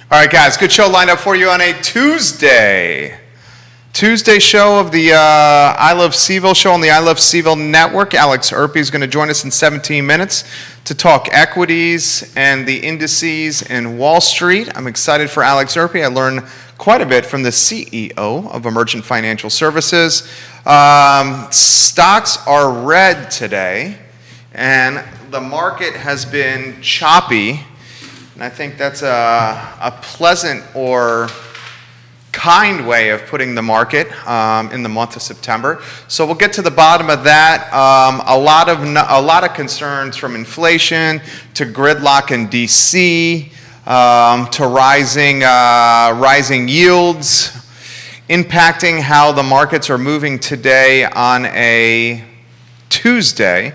All right, guys, good show lined up for you on a Tuesday show of the I Love Fifeville show on the I Love Fifeville network. Alex Erpy is going to join us in 17 minutes to talk equities and the indices in Wall Street. I'm excited for Alex Erpy. I learned quite a bit from the CEO of Emergent Financial Services. Stocks are red today, and the market has been choppy. And I think that's a pleasant or kind way of putting the market in the month of September. So we'll get to the bottom of that. A lot of concerns from inflation to gridlock in DC to rising yields, impacting how the markets are moving today on a Tuesday.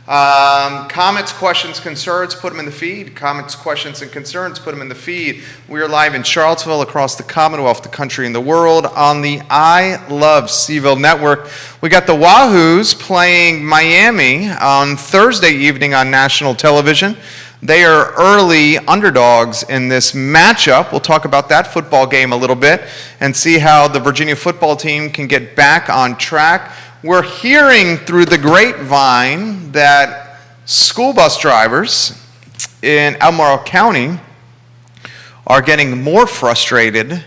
Comments, questions, concerns, put them in the feed. Comments, questions, and concerns, put them in the feed. We are live in Charlottesville, across the Commonwealth, the country, and the world on the I Love Fifeville network. We got the Wahoos playing Miami on Thursday evening on national television. They are early underdogs in this matchup. We'll talk about that football game a little bit and see how the Virginia football team can get back on track. We're hearing through the grapevine that school bus drivers in Albemarle County are getting more frustrated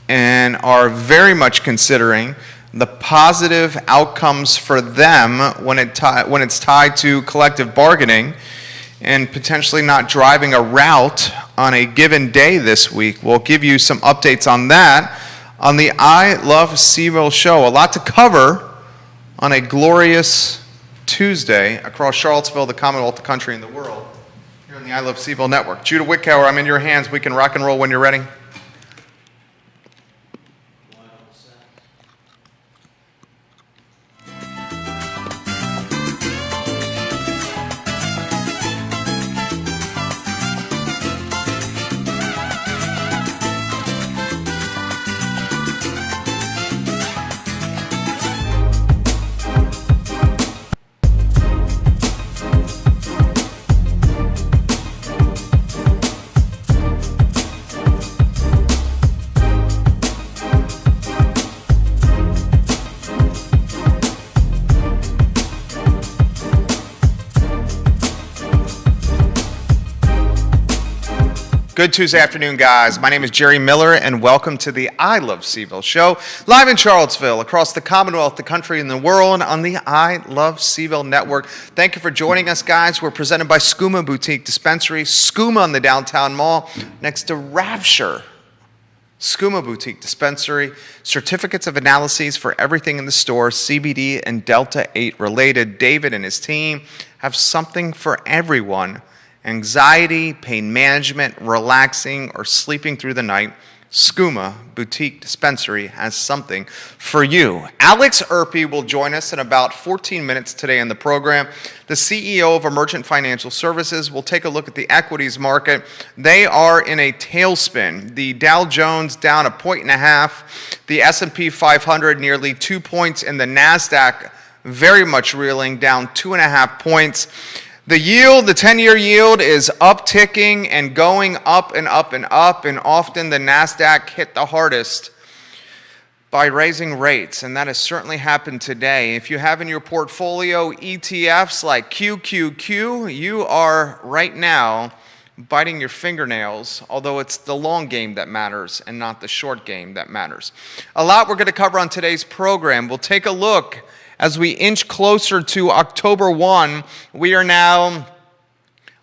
and are very much considering the positive outcomes for them when it's tied to collective bargaining and potentially not driving a route on a given day this week. We'll give you some updates on that on the I Love Fifeville show. A lot to cover on a glorious Tuesday across Charlottesville, the Commonwealth, the country, and the world, here on the I Love Fifeville network. Judah Wickower, I'm in your hands. We can rock and roll when you're ready. Good Tuesday afternoon, guys. My name is Jerry Miller, and welcome to the I Love Fifeville show, live in Charlottesville, across the Commonwealth, the country, and the world on the I Love Fifeville network. Thank you for joining us, guys. We're presented by Skooma Boutique Dispensary, Skooma on the downtown mall, next to Ravsher. Skooma Boutique Dispensary, certificates of analyses for everything in the store, CBD and Delta-8 related. David and his team have something for everyone. Anxiety, pain management, relaxing, or sleeping through the night, Skooma Boutique Dispensary has something for you. Alex Erpy will join us in about 14 minutes today in the program. The CEO of Emergent Financial Services will take a look at the equities market. They are in a tailspin. The Dow Jones down 1.5 the S&P 500 nearly 2 points, and the NASDAQ very much reeling, down 2.5 points. The yield, the 10-year yield, is upticking and going up and up and up, and often the NASDAQ hit the hardest by raising rates, and that has certainly happened today. If you have in your portfolio ETFs like QQQ, you are right now biting your fingernails, although it's the long game that matters and not the short game that matters. A lot we're going to cover on today's program. We'll take a look as we inch closer to October 1, we are now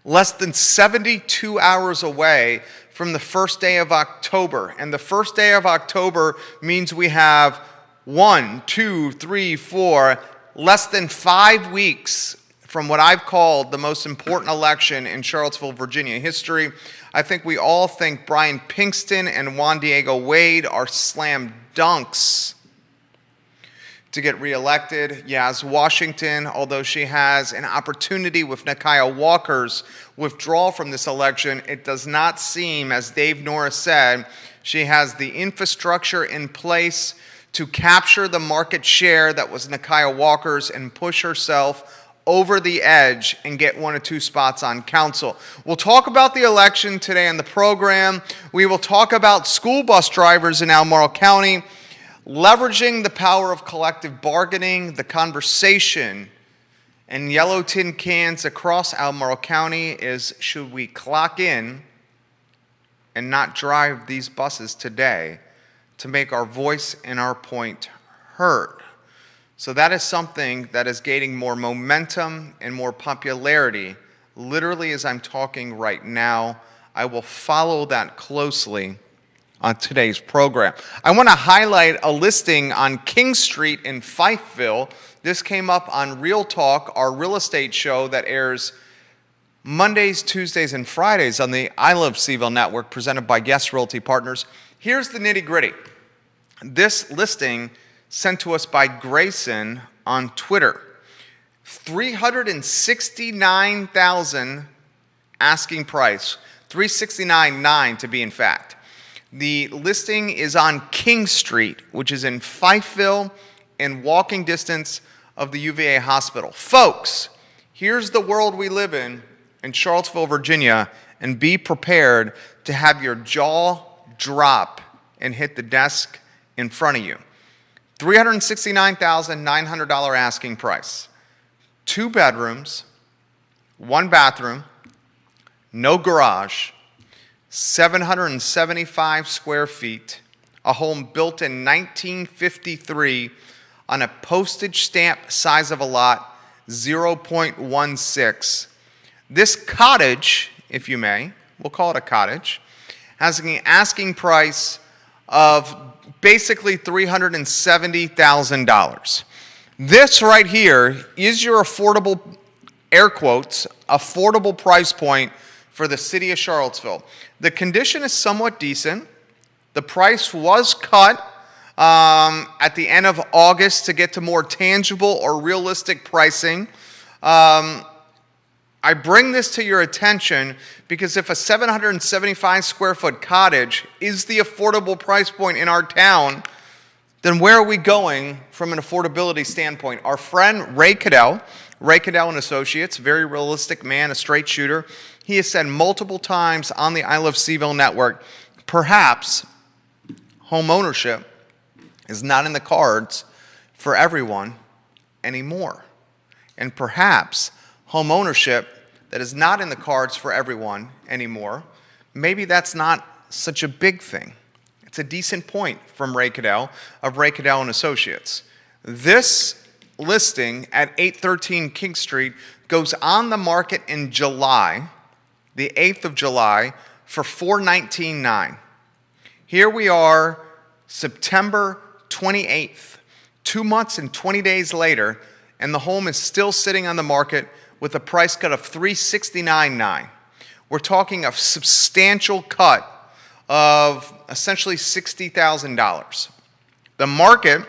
less than 72 hours away from the first day of October. And the first day of October means we have 1, 2, 3, 4, less than 5 weeks from what I've called the most important election in Charlottesville, Virginia history. I think we all think Brian Pinkston and Juan Diego Wade are slam dunks to get reelected. Yaz Washington, although she has an opportunity with Nakia Walker's withdrawal from this election, it does not seem, as Dave Norris said, she has the infrastructure in place to capture the market share that was Nakia Walker's and push herself over the edge and get 1 or 2 spots on council. We'll talk about the election today on the program. We will talk about school bus drivers in Albemarle County, leveraging the power of collective bargaining, the conversation and yellow tin cans across Albemarle County is, should we clock in and not drive these buses today to make our voice and our point heard? So that is something that is gaining more momentum and more popularity. Literally, as I'm talking right now, I will follow that closely on today's program. I want to highlight a listing on King Street in Fifeville. This came up on Real Talk, our real estate show that airs Mondays, Tuesdays, and Fridays on the I Love Cville network, presented by Yes Realty Partners. Here's the nitty-gritty. This listing sent to us by Grayson on Twitter. $369,000 asking price, $369,900 to be in fact. The listing is on King Street, which is in Fifeville, in walking distance of the UVA hospital. Folks, here's the world we live in Charlottesville, Virginia, and be prepared to have your jaw drop and hit the desk in front of you. $369,900 asking price. 2 bedrooms, 1 bathroom, no garage, 775 square feet, a home built in 1953 on a postage stamp size of a lot, 0.16. This cottage, if you may, we'll call it a cottage, has an asking price of basically $370,000. This right here is your affordable, air quotes, affordable price point for the city of Charlottesville. The condition is somewhat decent. The price was cut at the end of August to get to more tangible or realistic pricing. I bring this to your attention because if a 775 square foot cottage is the affordable price point in our town, then where are we going from an affordability standpoint? Our friend Ray Cadell and Associates, very realistic man, a straight shooter, he has said multiple times on the I Love Cville network, perhaps home ownership is not in the cards for everyone anymore. And perhaps home ownership that is not in the cards for everyone anymore, maybe that's not such a big thing. It's a decent point from Ray Cadell of Ray Cadell and Associates. This listing at 813 King Street goes on the market in July, the 8th of July, for $419,900. Here we are, September 28th, 2 months and 20 days later, and the home is still sitting on the market with a price cut of $369,900. We're talking a substantial cut of essentially $60,000. The market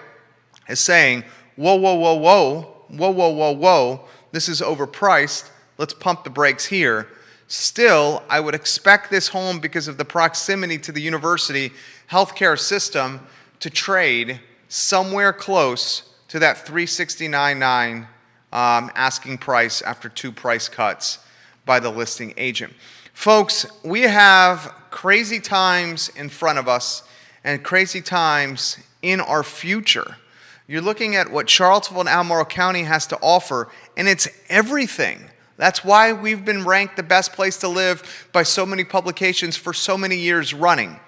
is saying, whoa, this is overpriced. Let's pump the brakes here. Still, I would expect this home, because of the proximity to the university healthcare system, to trade somewhere close to that $369,900 asking price after 2 price cuts by the listing agent. Folks, we have crazy times in front of us and crazy times in our future. You're looking at what Charlottesville and Albemarle County has to offer, and it's everything. That's why we've been ranked the best place to live by so many publications for so many years running.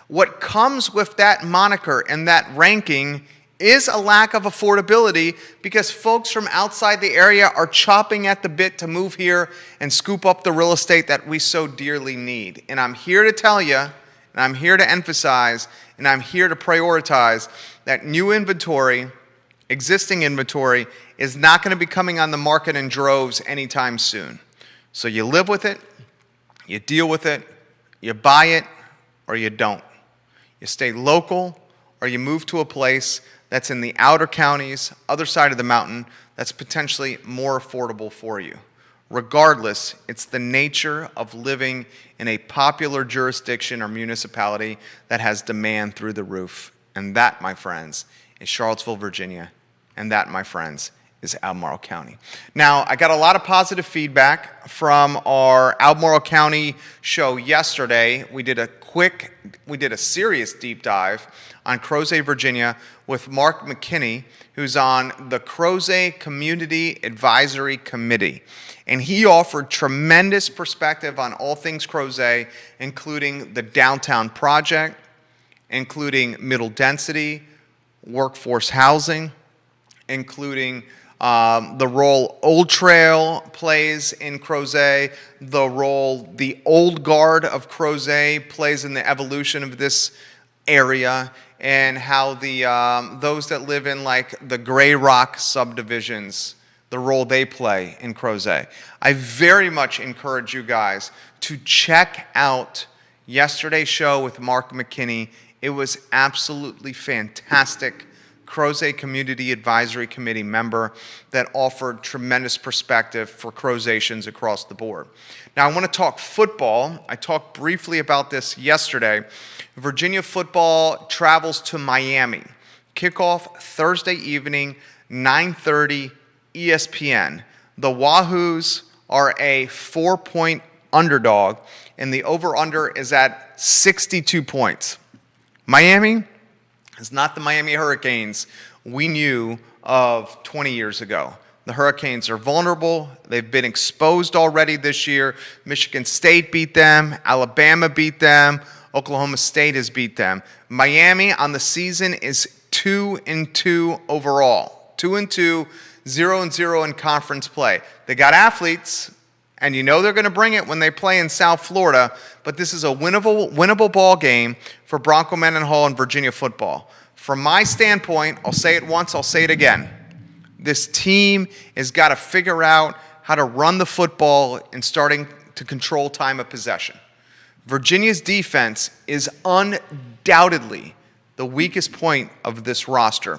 What comes with that moniker and that ranking is a lack of affordability, because folks from outside the area are chopping at the bit to move here and scoop up the real estate that we so dearly need. And I'm here to tell you, and I'm here to emphasize, and I'm here to prioritize that new inventory, existing inventory, is not going to be coming on the market in droves anytime soon. So you live with it, you deal with it, you buy it, or you don't. You stay local, or you move to a place that's in the outer counties, other side of the mountain, that's potentially more affordable for you. Regardless, it's the nature of living in a popular jurisdiction or municipality that has demand through the roof. And that, my friends, is Charlottesville, Virginia. And that, my friends, is Albemarle County. Now, I got a lot of positive feedback from our Albemarle County show yesterday. We did a serious deep dive on Crozet, Virginia with Mark McKinney, who's on the Crozet Community Advisory Committee. And he offered tremendous perspective on all things Crozet, including the downtown project, including middle density, workforce housing, including the role Old Trail plays in Crozet, the role the Old Guard of Crozet plays in the evolution of this area, and how those that live in like the Gray Rock subdivisions, the role they play in Crozet. I very much encourage you guys to check out yesterday's show with Mark McKinney. It was absolutely fantastic. Crozet Community Advisory Committee member that offered tremendous perspective for Crozetians across the board. Now, I want to talk football. I talked briefly about this yesterday. Virginia football travels to Miami. Kickoff Thursday evening, 9:30, ESPN. The Wahoos are a 4-point underdog, and the over-under is at 62 points. Miami is not the Miami Hurricanes we knew of 20 years ago. The Hurricanes are vulnerable. They've been exposed already this year. Michigan State beat them. Alabama beat them. Oklahoma State has beat them. Miami on the season is 2-2 overall. 2-2, 0-0 in conference play. They got athletes, and you know they're going to bring it when they play in South Florida, but this is a winnable ball game for Bronco Mendenhall and Virginia football. From my standpoint, I'll say it once, I'll say it again. This team has got to figure out how to run the football and starting to control time of possession. Virginia's defense is undoubtedly the weakest point of this roster.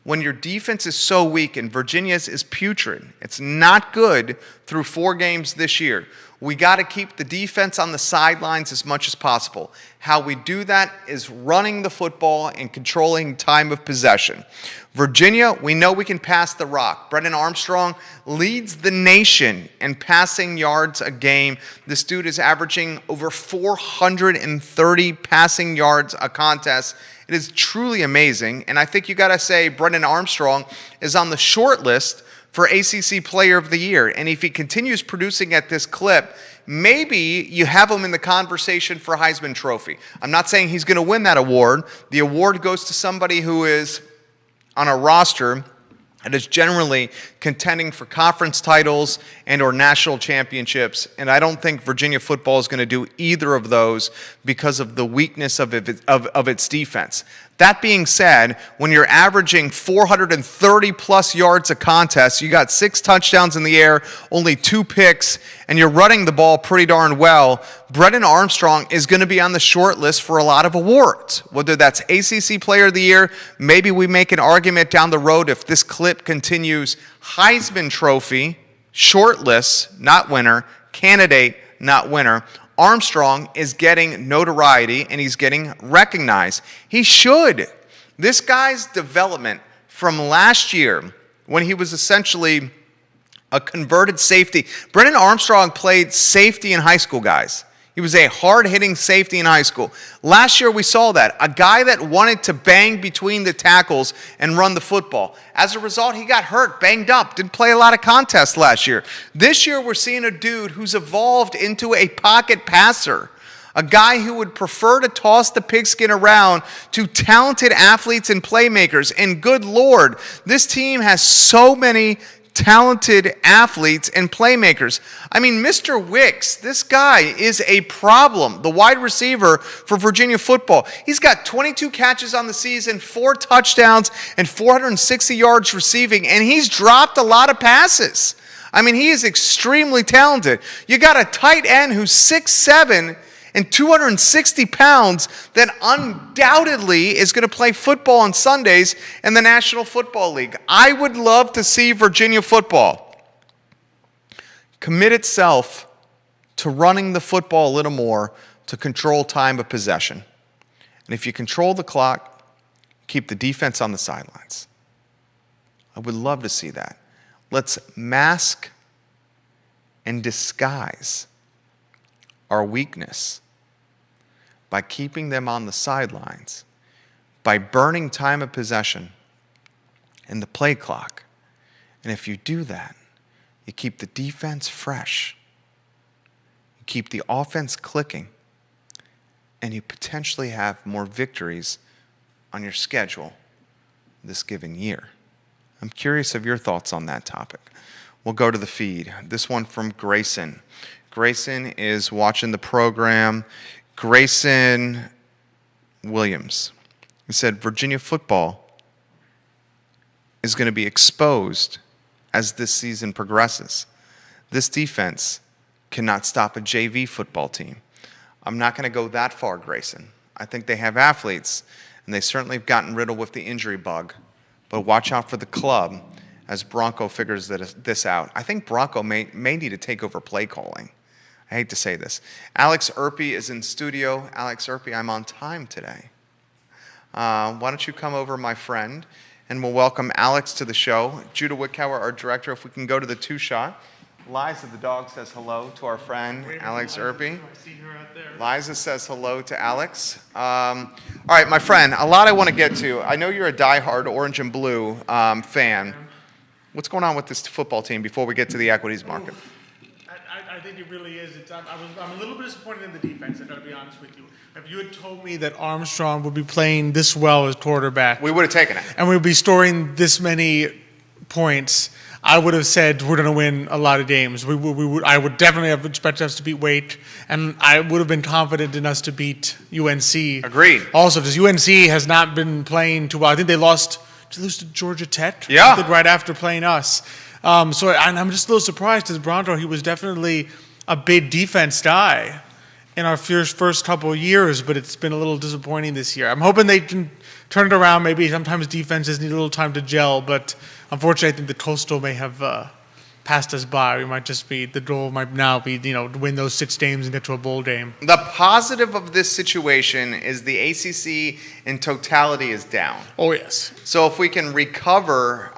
When your defense is so weak, and Virginia's is putrid, it's not good through 4 games this year. We got to keep the defense on the sidelines as much as possible. How we do that is running the football and controlling time of possession. Virginia, we know we can pass the rock. Brennan Armstrong leads the nation in passing yards a game. This dude is averaging over 430 passing yards a contest. It is truly amazing, and I think you got to say Brennan Armstrong is on the short list for ACC Player of the Year, and if he continues producing at this clip, maybe you have him in the conversation for Heisman Trophy. I'm not saying he's going to win that award. The award goes to somebody who is on a roster that is generally contending for conference titles and or national championships, and I don't think Virginia football is going to do either of those because of the weakness of its defense. That being said, when you're averaging 430-plus yards a contest, you got 6 touchdowns in the air, only 2 picks, and you're running the ball pretty darn well, Brennan Armstrong is going to be on the short list for a lot of awards. Whether that's ACC Player of the Year, maybe we make an argument down the road if this clip continues. Heisman Trophy, short list, not winner, candidate, not winner. Armstrong is getting notoriety and he's getting recognized. He should. This guy's development from last year when he was essentially a converted safety. Brennan Armstrong played safety in high school, guys. He was a hard-hitting safety in high school. Last year we saw that. A guy that wanted to bang between the tackles and run the football. As a result, he got hurt, banged up, didn't play a lot of contests last year. This year we're seeing a dude who's evolved into a pocket passer. A guy who would prefer to toss the pigskin around to talented athletes and playmakers. And good Lord, this team has so many talented athletes and playmakers. I mean, Mr. Wicks, this guy is a problem, the wide receiver for Virginia football. He's got 22 catches on the season, 4 touchdowns, and 460 yards receiving, and he's dropped a lot of passes. I mean, he is extremely talented. You got a tight end who's 6'7", and 260 pounds that undoubtedly is going to play football on Sundays in the National Football League. I would love to see Virginia football commit itself to running the football a little more to control time of possession. And if you control the clock, keep the defense on the sidelines. I would love to see that. Let's mask and disguise our weakness by keeping them on the sidelines, by burning time of possession and the play clock. And if you do that, you keep the defense fresh, you keep the offense clicking, and you potentially have more victories on your schedule this given year. I'm curious of your thoughts on that topic. We'll go to the feed. This one from Grayson. Grayson is watching the program. Grayson Williams. He said, Virginia football is going to be exposed as this season progresses. This defense cannot stop a JV football team. I'm not going to go that far, Grayson. I think they have athletes, and they certainly have gotten riddled with the injury bug. But watch out for the club as Bronco figures this out. I think Bronco may need to take over play calling. I hate to say this. Alex Erpy is in studio. Alex Erpy, I'm on time today. Why don't you come over, my friend, and we'll welcome Alex to the show. Judah Wickower, our director, if we can go to the two-shot. Liza, the dog, says hello to our friend, Alex Erpy. I see her out there. Liza says hello to Alex. All right, my friend, a lot I want to get to. I know you're a diehard orange and blue fan. What's going on with this football team before we get to the equities market? I think it really is. I'm a little bit disappointed in the defense, I've got to be honest with you. If you had told me that Armstrong would be playing this well as quarterback, We would have taken it. and we'd be scoring this many points, I would have said we're going to win a lot of games. I would definitely have expected us to beat Wake, and I would have been confident in us to beat UNC. Agreed. Also, because UNC has not been playing too well. I think they lost. Did they lose to Georgia Tech? Yeah. They did right after playing us. And I'm just a little surprised because Bronco, he was definitely a big defense guy in our first couple of years, but it's been a little disappointing this year. I'm hoping they can turn it around. Maybe sometimes defenses need a little time to gel, but unfortunately, I think the Coastal may have passed us by. We might just be, the goal might now be, to win those 6 games and get to a bowl game. The positive of this situation is the ACC in totality is down. Oh, yes. So if we can recover,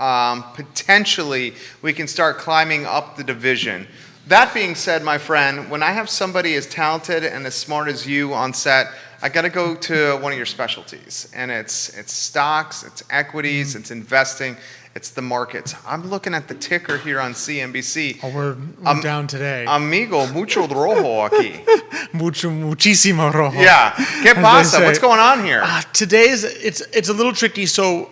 potentially we can start climbing up the division. That being said, my friend, when I have somebody as talented and as smart as you on set, I got to go to one of your specialties, and it's stocks, it's equities, it's investing, it's the markets. I'm looking at the ticker here on CNBC. Oh, we're down today. Amigo, mucho rojo aquí. Muchísimo rojo. Yeah. ¿Qué pasa? What's going on here? It's a little tricky. So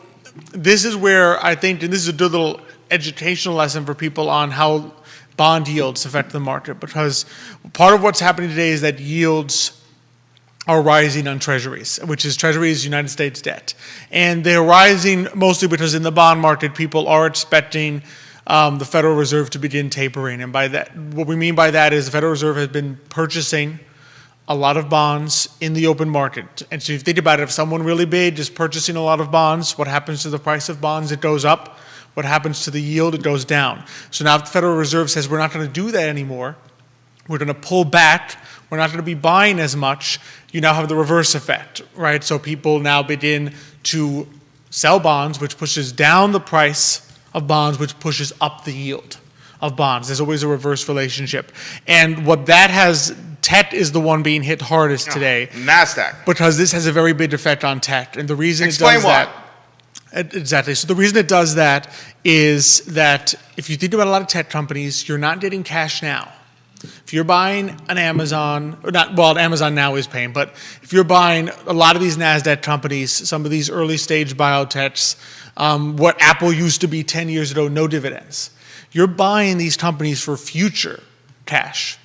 this is where I think, and this is a good little educational lesson for people on how bond yields affect the market, because part of what's happening today is that yields are rising on treasuries, which is treasuries United States debt. And they're rising mostly because in the bond market, people are expecting the Federal Reserve to begin tapering. And by that, what we mean by that is the Federal Reserve has been purchasing a lot of bonds in the open market. And so if you think about it, if someone really big is purchasing a lot of bonds, what happens to the price of bonds? It goes up. What happens to the yield? It goes down. So now if the Federal Reserve says we're not going to do that anymore, we're going to pull back, we're not going to be buying as much, you now have the reverse effect, right? So people now begin to sell bonds, which pushes down the price of bonds, which pushes up the yield of bonds. There's always a reverse relationship. And what that has, TET is the one being hit hardest today. NASDAQ. Because this has a very big effect on TET. And the reason Explain it does what? that... Exactly. So the reason it does that is that if you think about a lot of tech companies, you're not getting cash now. If you're buying an Amazon, or not, well, Amazon now is paying, but if you're buying a lot of these NASDAQ companies, some of these early stage biotechs, what Apple used to be 10 years ago, no dividends. You're buying these companies for future cash.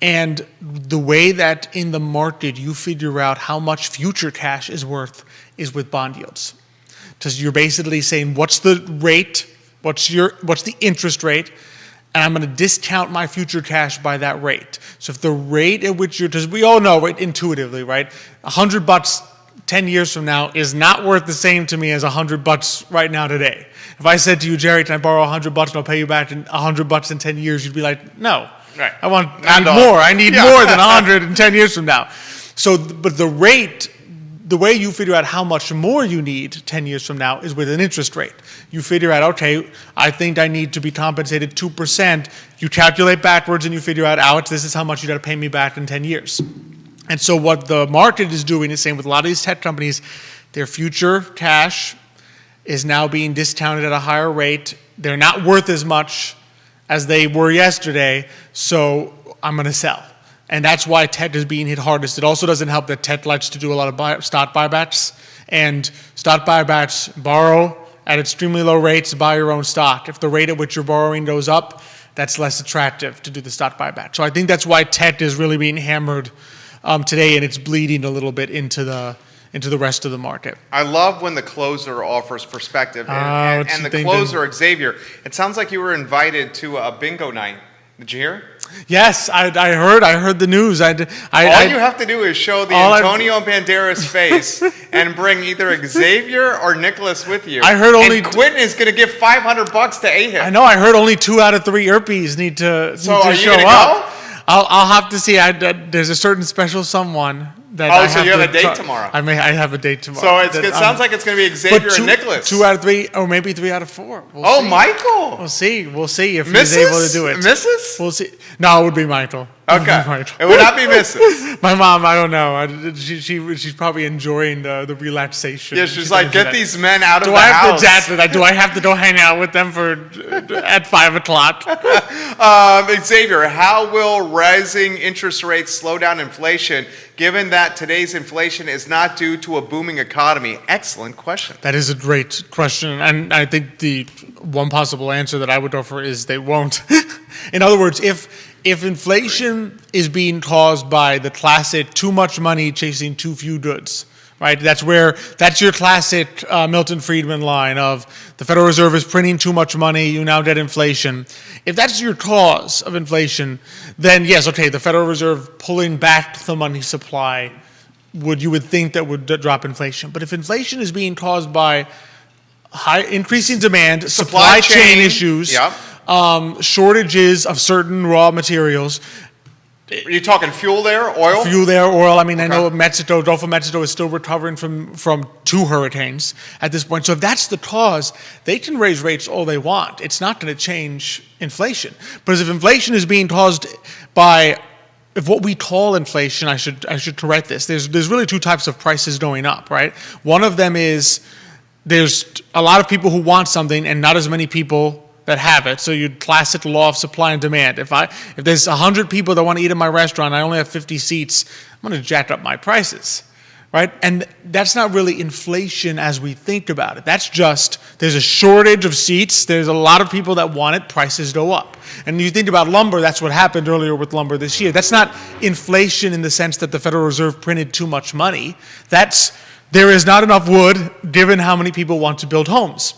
And the way that in the market you figure out how much future cash is worth is with bond yields. Because you're basically saying, what's the rate, what's the interest rate, and I'm going to discount my future cash by that rate. So if the rate at which because we all know, right, intuitively, right, $100 10 years from now is not worth the same to me as $100 right now today. If I said to you, Jerry, can I borrow $100 and I'll pay you back in $100 in 10 years, you'd be like, no, right. I need more. I need more than 100 in 10 years from now. So, but the rate the way you figure out how much more you need 10 years from now is with an interest rate. You figure out, okay, I think I need to be compensated 2%. You calculate backwards and you figure out, Alex, this is how much you got to pay me back in 10 years. And so what the market is doing is saying with a lot of these tech companies, their future cash is now being discounted at a higher rate. They're not worth as much as they were yesterday, so I'm going to sell. And that's why TET is being hit hardest. It also doesn't help that TET likes to do a lot of stock buybacks. And stock buybacks borrow at extremely low rates, buy your own stock. If the rate at which you're borrowing goes up, that's less attractive to do the stock buyback. So I think that's why TET is really being hammered today, and it's bleeding a little bit into the rest of the market. I love when the closer offers perspective. And the closer, Xavier, it sounds like you were invited to a bingo night. Did you hear? Yes, I heard the news. All you have to do is show the Antonio Banderas face and bring either Xavier or Nicholas with you. I heard only and Quentin is going to give $500 to AHIP. I know. I heard only 2 out of 3 Earpies need to So are you show going to up. go? I'll have to see. There's a certain special someone that. So you have a date tomorrow. I have a date tomorrow. So it sounds like it's going to be Xavier and Nicholas. 2 out of 3, or maybe 3 out of 4. We'll see. Michael. We'll see if he's able to do it. Mrs.? We'll see. No, it would be Michael. Okay. It would not be Mrs. My mom, I don't know. She's probably enjoying the relaxation. Yeah, she's like, get these men out of the house. Do I have to go hang out with them at 5 o'clock? Xavier, how will rising interest rates slow down inflation, given that today's inflation is not due to a booming economy? Excellent question. That is a great question, and I think the one possible answer that I would offer is they won't. In other words, if inflation is being caused by the classic too much money chasing too few goods, right? That's your classic Milton Friedman line of the Federal Reserve is printing too much money, you now get inflation. If that's your cause of inflation, then yes, okay, the Federal Reserve pulling back the money supply you would think that would drop inflation. But if inflation is being caused by increasing demand, supply chain issues, yep. Shortages of certain raw materials. Are you talking fuel there, oil? Fuel there, oil. I mean, okay. I know Gulf of Mexico is still recovering from 2 hurricanes at this point. So if that's the cause, they can raise rates all they want. It's not going to change inflation. But if inflation is being caused by, if what we call inflation, I should correct this. There's really 2 types of prices going up, right? One of them is there's a lot of people who want something and not as many people that have it. So you'd classic law of supply and demand. If there's 100 people that want to eat in my restaurant, I only have 50 seats, I'm going to jack up my prices, right? And that's not really inflation as we think about it. That's just, there's a shortage of seats, there's a lot of people that want it, prices go up. And you think about lumber, that's what happened earlier with lumber this year. That's not inflation in the sense that the Federal Reserve printed too much money. There is not enough wood given how many people want to build homes.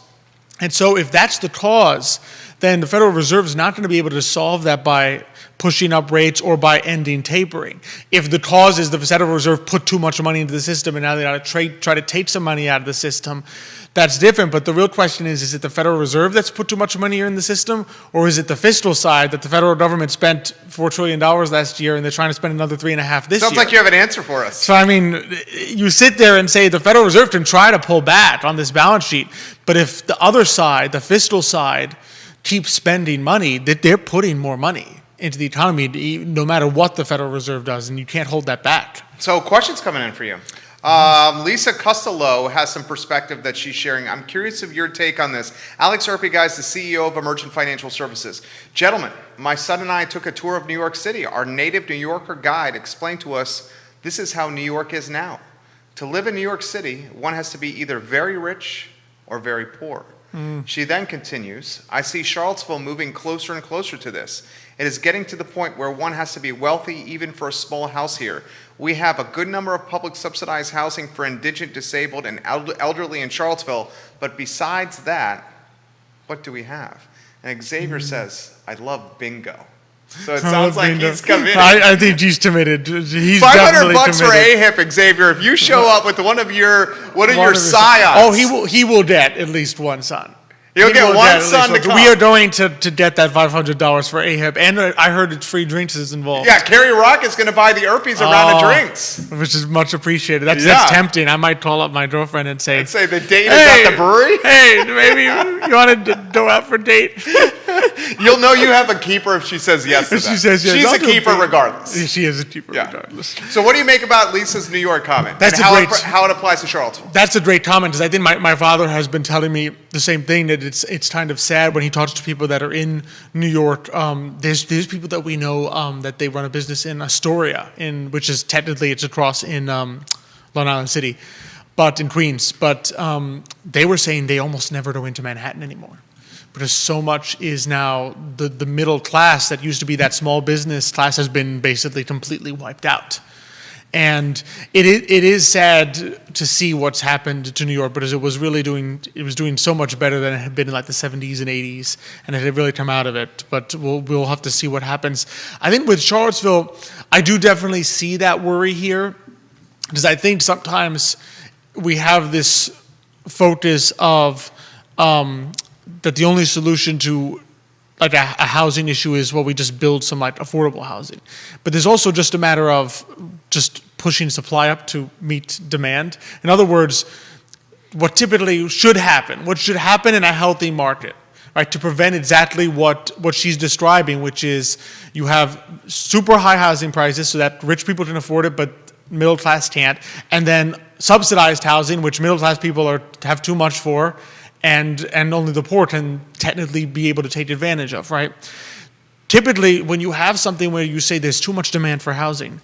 And so if that's the cause, then the Federal Reserve is not going to be able to solve that by pushing up rates or by ending tapering. If the cause is the Federal Reserve put too much money into the system and now they got to try to take some money out of the system, that's different. But the real question is it the Federal Reserve that's put too much money in the system, or is it the fiscal side that the federal government spent $4 trillion last year and they're trying to spend another $3.5 this year? Sounds like you have an answer for us. So, I mean, you sit there and say the Federal Reserve can try to pull back on this balance sheet, but if the other side, the fiscal side, keeps spending money, that they're putting more money into the economy no matter what the Federal Reserve does, and you can't hold that back. So questions coming in for you. Lisa Costello has some perspective that she's sharing. I'm curious of your take on this. Alex Erpy, the CEO of Emergent Financial Services. Gentlemen, my son and I took a tour of New York City. Our native New Yorker guide explained to us this is how New York is now. To live in New York City, one has to be either very rich or very poor. She then continues, I see Charlottesville moving closer and closer to this. It is getting to the point where one has to be wealthy even for a small house here. We have a good number of public subsidized housing for indigent, disabled, and elderly in Charlottesville, but besides that, what do we have? And Xavier says, I love bingo. So it sounds like he's committed. I think he's committed. He's $500 for AHIP, Xavier. If you show up with one of your scions. Oh, he will get at least one son. You'll get one son to come. We are going to get that $500 for Ahab, and I heard it's free drinks is involved. Yeah, Carrie Rock is going to buy the Erpies round of drinks. Which is much appreciated. That's tempting. I might call up my girlfriend and say, the date is at the brewery? Hey, maybe you want to go out for a date? You'll know you have a keeper if she says yes to that. She says yes. She's a keeper regardless. She is a keeper regardless. So what do you make about Lisa's New York comment? That's how it applies to Charlottesville? That's a great comment, because I think my father has been telling me the same thing, that it's kind of sad when he talks to people that are in New York. There's people that we know that they run a business in Astoria, which is technically it's across in Long Island City, but in Queens. But they were saying they almost never go into Manhattan anymore, because so much is now the middle class that used to be that small business class has been basically completely wiped out. And it is sad to see what's happened to New York, because it was doing so much better than it had been in like the 70s and 80s, and it had really come out of it. But we'll have to see what happens. I think with Charlottesville, I do definitely see that worry here, because I think sometimes we have this focus of that the only solution to like a housing issue is, well, we just build some like affordable housing. But there's also just a matter of just pushing supply up to meet demand. In other words, what typically should happen, what should happen in a healthy market, right, to prevent exactly what she's describing, which is you have super high housing prices so that rich people can afford it, but middle class can't, and then subsidized housing, which middle class people have too much for, and only the poor can technically be able to take advantage of, right? Typically, when you have something where you say there's too much demand for housing,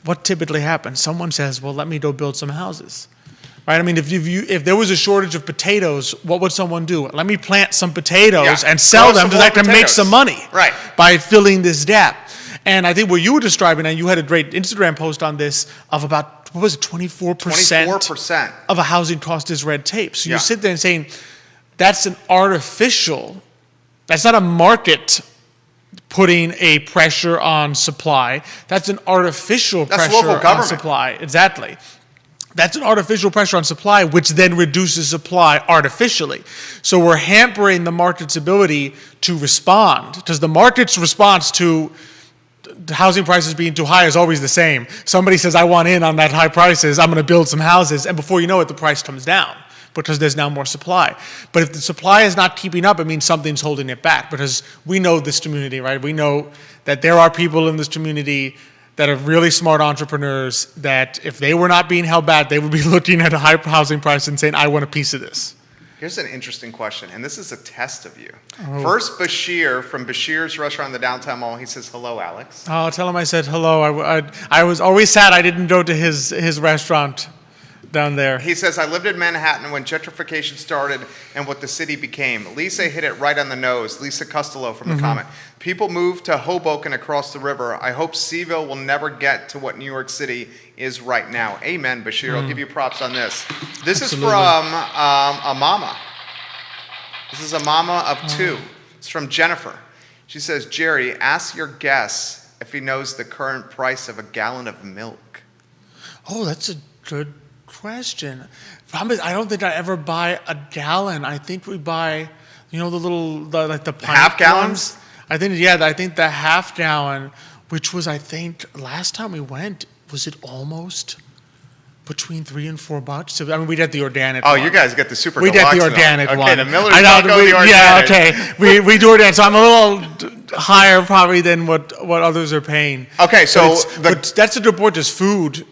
what typically happens? Someone says, well, let me go build some houses, right? I mean, if there was a shortage of potatoes, what would someone do? Let me plant some potatoes and sell them because I can make some money by filling this gap. And I think what you were describing, and you had a great Instagram post on this, of about, what was it, 24% of a housing cost is red tape. So you sit there and saying, that's not a market putting a pressure on supply. That's an artificial pressure on supply. Exactly. That's an artificial pressure on supply, which then reduces supply artificially. So we're hampering the market's ability to respond, because the market's response to the housing prices being too high is always the same. Somebody says, I want in on that high prices, I'm going to build some houses, and before you know it, the price comes down because there's now more supply. But if the supply is not keeping up, it means something's holding it back, because we know this community, right? We know that there are people in this community that are really smart entrepreneurs that if they were not being held back, they would be looking at a high housing price and saying, I want a piece of this. Here's an interesting question, and this is a test of you. First, Bashir from Bashir's restaurant in the downtown mall, he says, hello, Alex. Oh, tell him I said hello. I was always sad I didn't go to his restaurant down there. He says, I lived in Manhattan when gentrification started and what the city became. Lisa hit it right on the nose. Lisa Costello from the comment. People moved to Hoboken across the river. I hope Seville will never get to what New York City is right now. Amen, Bashir. I'll give you props on this. This is from a mama. This is a mama of two. It's from Jennifer. She says, Jerry, ask your guest if he knows the current price of a gallon of milk. Oh, that's a good question. I don't think I ever buy a gallon. I think we buy, the pint half gallons. Ones. I think the half gallon, which was, I think, last time we went, was it almost between $3 and $4? So I mean, we get the organic. Oh, one. you guys get the super. We get the organic one. Okay, the Miller's don't go the organic. Yeah, okay. We do organic, so I'm a little higher probably than what others are paying. Okay, so but that's the good point. Is food.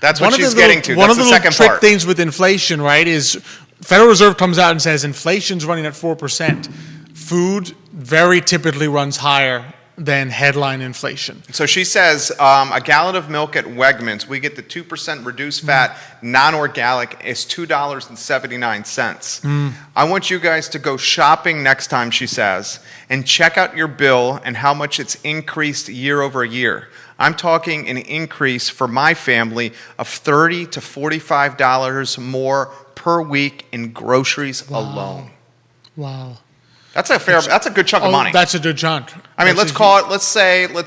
That's what she's getting to. One That's of the little trick things with inflation, right, is Federal Reserve comes out and says inflation's running at 4%. Food very typically runs higher than headline inflation. So she says a gallon of milk at Wegmans, we get the 2% reduced fat, non-organic, is $2.79. I want you guys to go shopping next time, she says, and check out your bill and how much it's increased year over year. I'm talking an increase for my family of $30 to $45 more per week in groceries alone. Wow. That's a good chunk of money. That's a good chunk. I mean, let's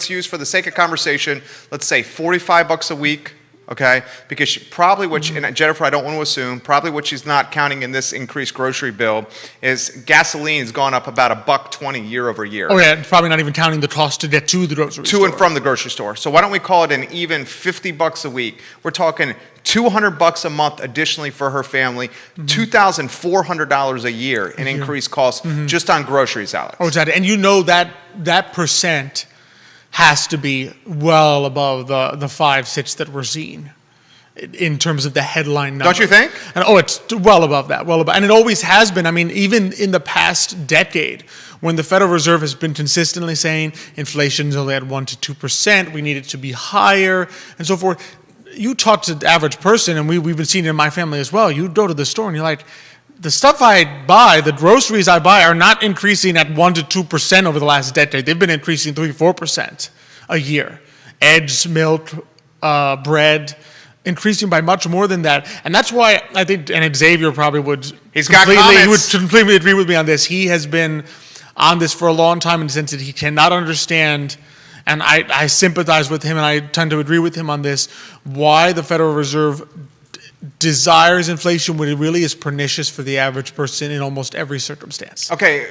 use for the sake of conversation, let's say $45 a week Okay, because probably and Jennifer, I don't want to assume, probably what she's not counting in this increased grocery bill is gasoline's gone up about $1.20 year over year. Oh yeah, probably not even counting the cost to get to the grocery store. To and from the grocery store. So why don't we call it an even $50 a week? We're talking $200 a month additionally for her family, $2,400 a year in increased costs just on groceries, Alex. Oh, exactly. And you know that percent has to be well above the 5, 6 that we're seeing in terms of the headline number. Don't you think? And it's well above that, and it always has been. I mean, even in the past decade, when the Federal Reserve has been consistently saying inflation's only at 1 to 2%, we need it to be higher, and so forth. You talk to the average person, and we've been seeing it in my family as well. You go to the store and you're like, the stuff I buy, the groceries I buy, are not increasing at 1 to 2% over the last decade. They've been increasing 3, 4% a year. Eggs, milk, bread, increasing by much more than that. And that's why I think, and Xavier probably would completely agree with me on this. He has been on this for a long time in the sense that he cannot understand, and I sympathize with him and I tend to agree with him on this, why the Federal Reserve desires inflation when it really is pernicious for the average person in almost every circumstance. Okay,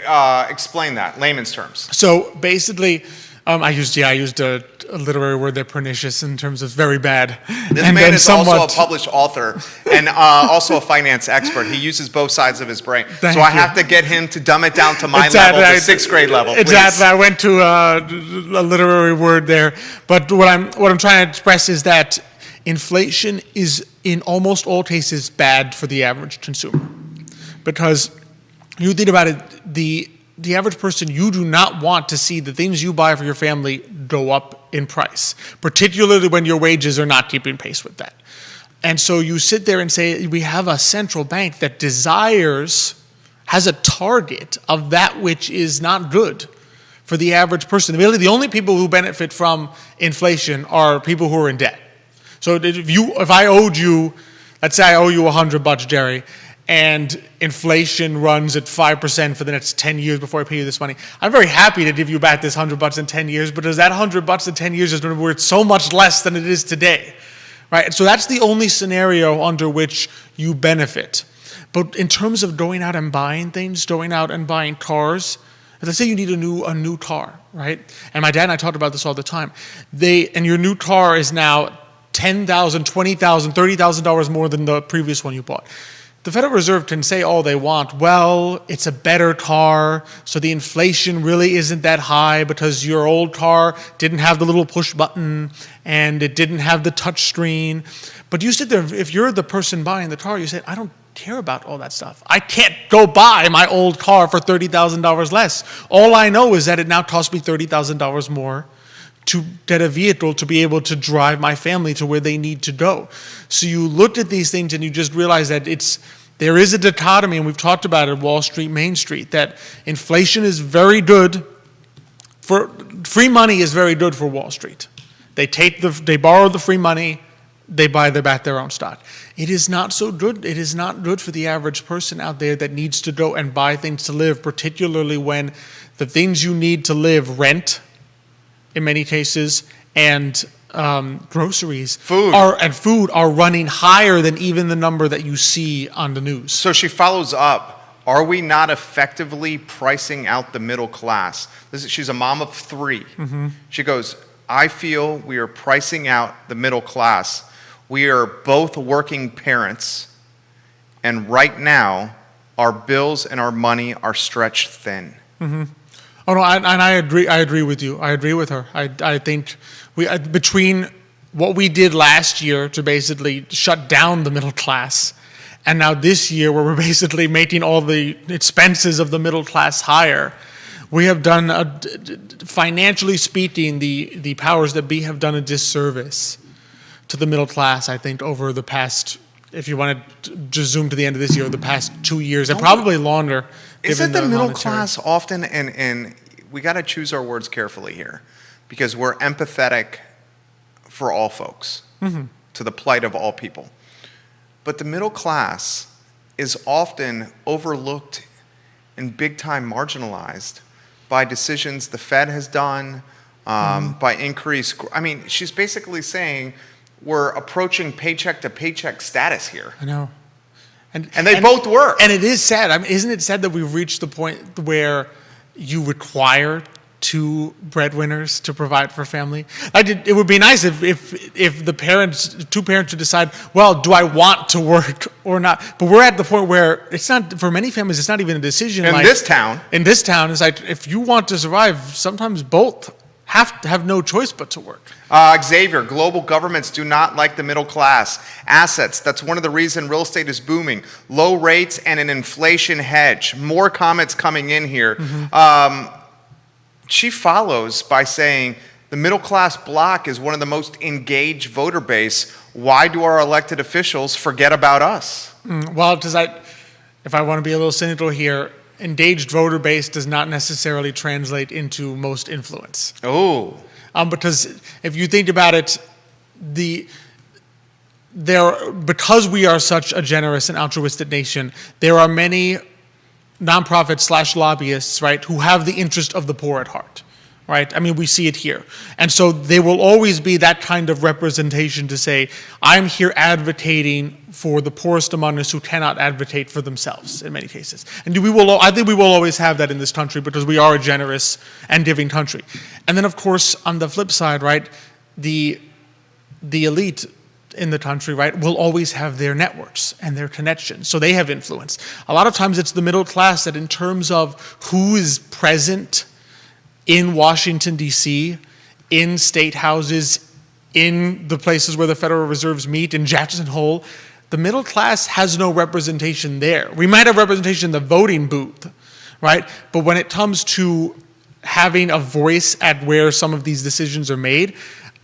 explain that, layman's terms. So basically, I used a literary word there, pernicious, in terms of very bad. This man is also a published author and also a finance expert. He uses both sides of his brain. So I have to get him to dumb it down to my level, the 6th grade level, please. Exactly. I went to a literary word there. But what I'm trying to express is that inflation is, in almost all cases, bad for the average consumer. Because you think about it, the average person, you do not want to see the things you buy for your family go up in price, particularly when your wages are not keeping pace with that. And so you sit there and say, we have a central bank that has a target of that which is not good for the average person. Really, the only people who benefit from inflation are people who are in debt. So if I owed you, let's say I owe you $100, Jerry, and inflation runs at 5% for the next 10 years before I pay you this money, I'm very happy to give you back this $100 in 10 years, because that $100 in 10 years is going to be worth so much less than it is today, right? So that's the only scenario under which you benefit. But in terms of going out and buying things, going out and buying cars, let's say you need a new car, right? And my dad and I talked about this all the time. And your new car is now $10,000, $20,000, $30,000 more than the previous one you bought. The Federal Reserve can say all they want, well, it's a better car, so the inflation really isn't that high because your old car didn't have the little push button and it didn't have the touch screen. But you sit there, if you're the person buying the car, you say, I don't care about all that stuff. I can't go buy my old car for $30,000 less. All I know is that it now costs me $30,000 more to get a vehicle to be able to drive my family to where they need to go. So you look at these things and you just realize that there is a dichotomy, and we've talked about it, Wall Street, Main Street, that inflation is very good for, free money is very good for Wall Street. They borrow the free money, they buy back their own stock. It is not so good. It is not good for the average person out there that needs to go and buy things to live, particularly when the things you need to live, rent, in many cases, and groceries food are running higher than even the number that you see on the news. So she follows up, are we not effectively pricing out the middle class? She's a mom of 3. Mm-hmm. She goes, I feel we are pricing out the middle class. We are both working parents, and right now our bills and our money are stretched thin. Mm-hmm. Oh no, and I agree. I agree with you. I agree with her. I think between what we did last year to basically shut down the middle class, and now this year where we're basically making all the expenses of the middle class higher, we have done, financially speaking, the powers that be have done a disservice to the middle class. I think over the past, if you want to just zoom to the end of this year, the past 2 years, and probably longer. Isn't the middle class often, and we got to choose our words carefully here, because we're empathetic for all folks, mm-hmm. to the plight of all people. But the middle class is often overlooked and big time marginalized by decisions the Fed has done, mm-hmm. by increased. I mean, she's basically saying we're approaching paycheck to paycheck status here. I know. And they both work. And it is sad. I mean, isn't it sad that we've reached the point where you require two breadwinners to provide for family? It would be nice if the two parents would decide, well, do I want to work or not? But we're at the point where it's not, for many families, it's not even a decision. In this town, it's like, if you want to survive, sometimes both have to have no choice but to work. Xavier, global governments do not like the middle class. Assets, that's one of the reasons real estate is booming. Low rates and an inflation hedge. More comments coming in here. She follows by saying, the middle class bloc is one of the most engaged voter base. Why do our elected officials forget about us? Well, if I want to be a little cynical here, engaged voter base does not necessarily translate into most influence. Oh. Because if you think about it, because we are such a generous and altruistic nation, there are many nonprofits / lobbyists, right, who have the interest of the poor at heart, right? I mean, we see it here. And so there will always be that kind of representation to say, I'm here advocating for the poorest among us who cannot advocate for themselves in many cases. And I think we will always have that in this country because we are a generous and giving country. And then, of course, on the flip side, right, the elite in the country, right, will always have their networks and their connections. So they have influence. A lot of times it's the middle class that, in terms of who is present in Washington, D.C., in state houses, in the places where the Federal Reserves meet, in Jackson Hole, the middle class has no representation there. We might have representation in the voting booth, right? But when it comes to having a voice at where some of these decisions are made,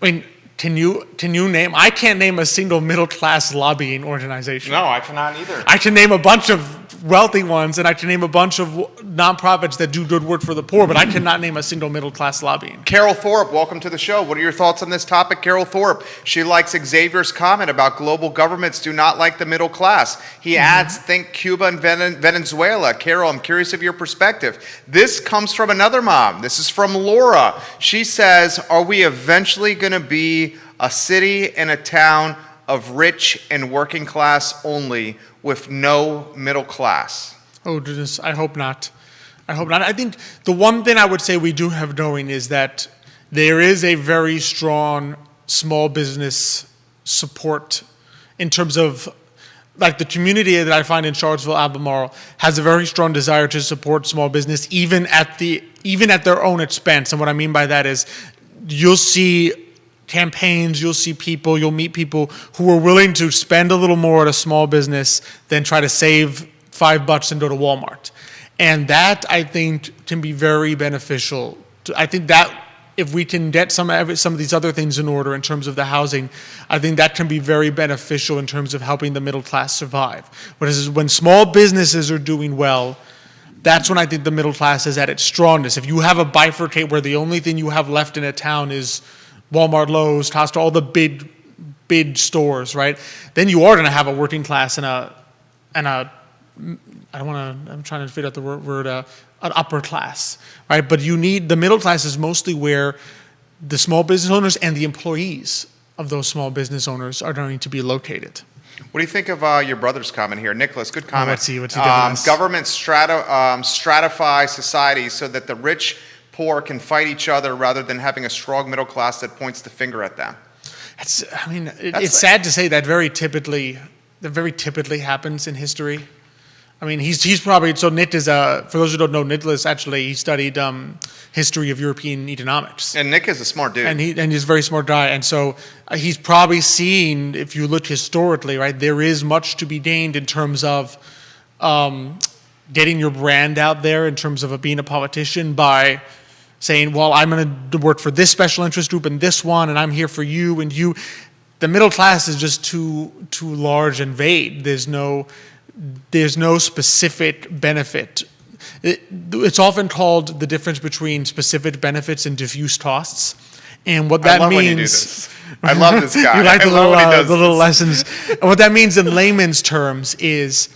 I mean, can you name? I can't name a single middle class lobbying organization. No, I cannot either. I can name a bunch of wealthy ones, and I can name a bunch of nonprofits that do good work for the poor, but I cannot name a single middle class lobbying. Carol Thorpe, welcome to the show. What are your thoughts on this topic, Carol Thorpe? She likes Xavier's comment about global governments do not like the middle class. He adds, think Cuba and Venezuela. Carol, I'm curious of your perspective. This comes from another mom. This is from Laura. She says, are we eventually going to be a city and a town of rich and working class only with no middle class? Oh, goodness, I hope not. I hope not. I think the one thing I would say we do have going is that there is a very strong small business support in terms of, like, the community that I find in Charlottesville, Albemarle has a very strong desire to support small business, even at their own expense. And what I mean by that is, you'll see campaigns, you'll see people, you'll meet people who are willing to spend a little more at a small business than try to save $5 and go to Walmart. And that, I think, can be very beneficial. I think that if we can get some of these other things in order in terms of the housing, I think that can be very beneficial in terms of helping the middle class survive. Whereas when small businesses are doing well, that's when I think the middle class is at its strongest. If you have a bifurcate where the only thing you have left in a town is Walmart, Lowe's, Costco, all the big stores, right? Then you are going to have a working class and I'm trying to figure out the word, an upper class, right? But the middle class is mostly where the small business owners and the employees of those small business owners are going to be located. What do you think of your brother's comment here? Nicholas, good comment. What's he doing this? Governments stratify society so that the rich, poor can fight each other rather than having a strong middle class that points the finger at them. It's sad to say that very typically happens in history. I mean, he's probably, so Nit is, for those who don't know, Nicholas actually, he studied history of European economics. And Nick is a smart dude. And he's a very smart guy. And so he's probably seen, if you look historically, right, there is much to be gained in terms of getting your brand out there in terms of being a politician by saying, well, I'm going to work for this special interest group and this one, and I'm here for you and you. The middle class is just too large and vague. There's no specific benefit. It's often called the difference between specific benefits and diffuse costs. And what that means... I love when you do this. I love this guy. You like the little lessons. And what that means in layman's terms is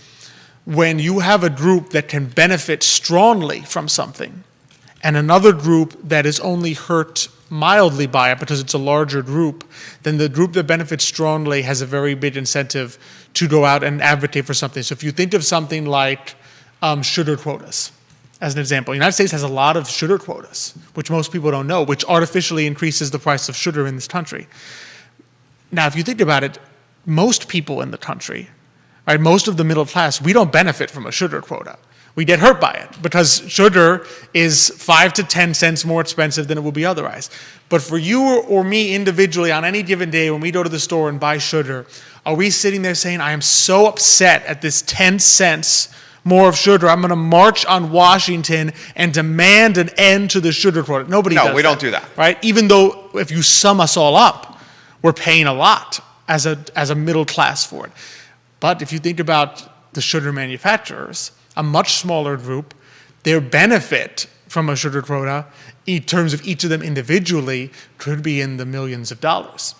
when you have a group that can benefit strongly from something and another group that is only hurt mildly by it because it's a larger group, then the group that benefits strongly has a very big incentive to go out and advocate for something. So if you think of something like sugar quotas, as an example, the United States has a lot of sugar quotas, which most people don't know, which artificially increases the price of sugar in this country. Now, if you think about it, most people in the country, right, most of the middle class, we don't benefit from a sugar quota. We get hurt by it because sugar is 5 to 10 cents more expensive than it would be otherwise. But for you or me individually on any given day when we go to the store and buy sugar, are we sitting there saying, I am so upset at this 10 cents more of sugar, I'm going to march on Washington and demand an end to the sugar quota? Nobody does that. No, we don't do that. Right? Even though if you sum us all up, we're paying a lot as a middle class for it. But if you think about the sugar manufacturers, a much smaller group, their benefit from a sugar quota in terms of each of them individually could be in the millions of dollars.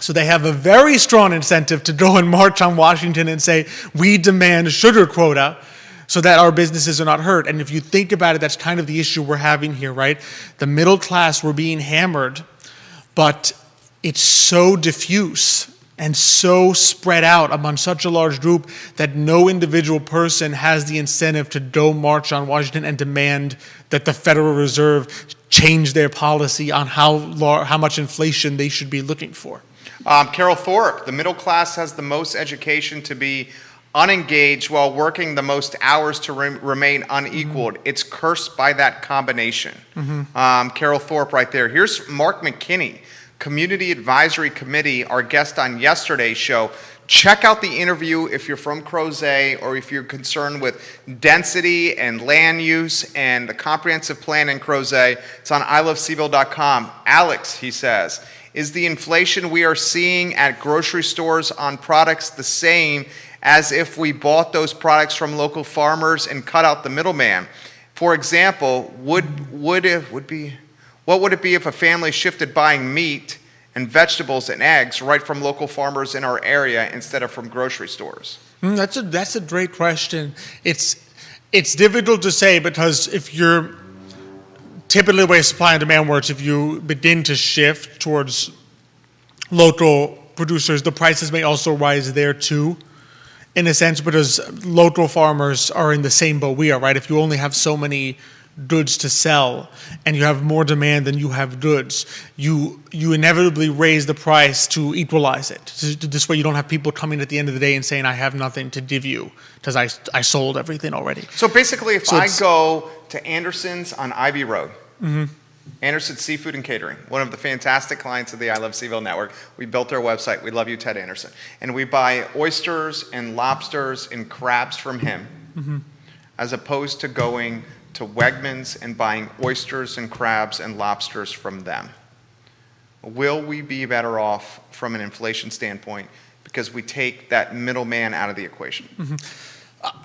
So they have a very strong incentive to go and march on Washington and say, we demand a sugar quota so that our businesses are not hurt. And if you think about it, that's kind of the issue we're having here, right? The middle class, we're being hammered, but it's so diffuse and so spread out among such a large group that no individual person has the incentive to go march on Washington and demand that the Federal Reserve change their policy on how much inflation they should be looking for. Carol Thorpe, the middle class has the most education to be unengaged while working the most hours to remain unequaled. It's cursed by that combination. Carol Thorpe right there. Here's Mark McKinney, Community Advisory Committee, our guest on yesterday's show. Check out the interview if you're from Crozet or if you're concerned with density and land use and the comprehensive plan in Crozet. It's on iloveseville.com. Alex, he says, is the inflation we are seeing at grocery stores on products the same as if we bought those products from local farmers and cut out the middleman? For example, what would it be if a family shifted buying meat and vegetables and eggs right from local farmers in our area instead of from grocery stores? That's a great question. It's difficult to say because if you're typically the way supply and demand works, if you begin to shift towards local producers, the prices may also rise there too, in a sense, because local farmers are in the same boat we are, right? If you only have so many goods to sell and you have more demand than you have goods, you inevitably raise the price to equalize it. This way you don't have people coming at the end of the day and saying, I have nothing to give you because I sold everything already. So basically if I go to Anderson's on Ivy Road, Anderson Seafood and Catering, one of the fantastic clients of the I Love Seaville Network. We built their website. We love you, Ted Anderson. And we buy oysters and lobsters and crabs from him, as opposed to going to Wegmans and buying oysters and crabs and lobsters from them. Will we be better off from an inflation standpoint because we take that middleman out of the equation?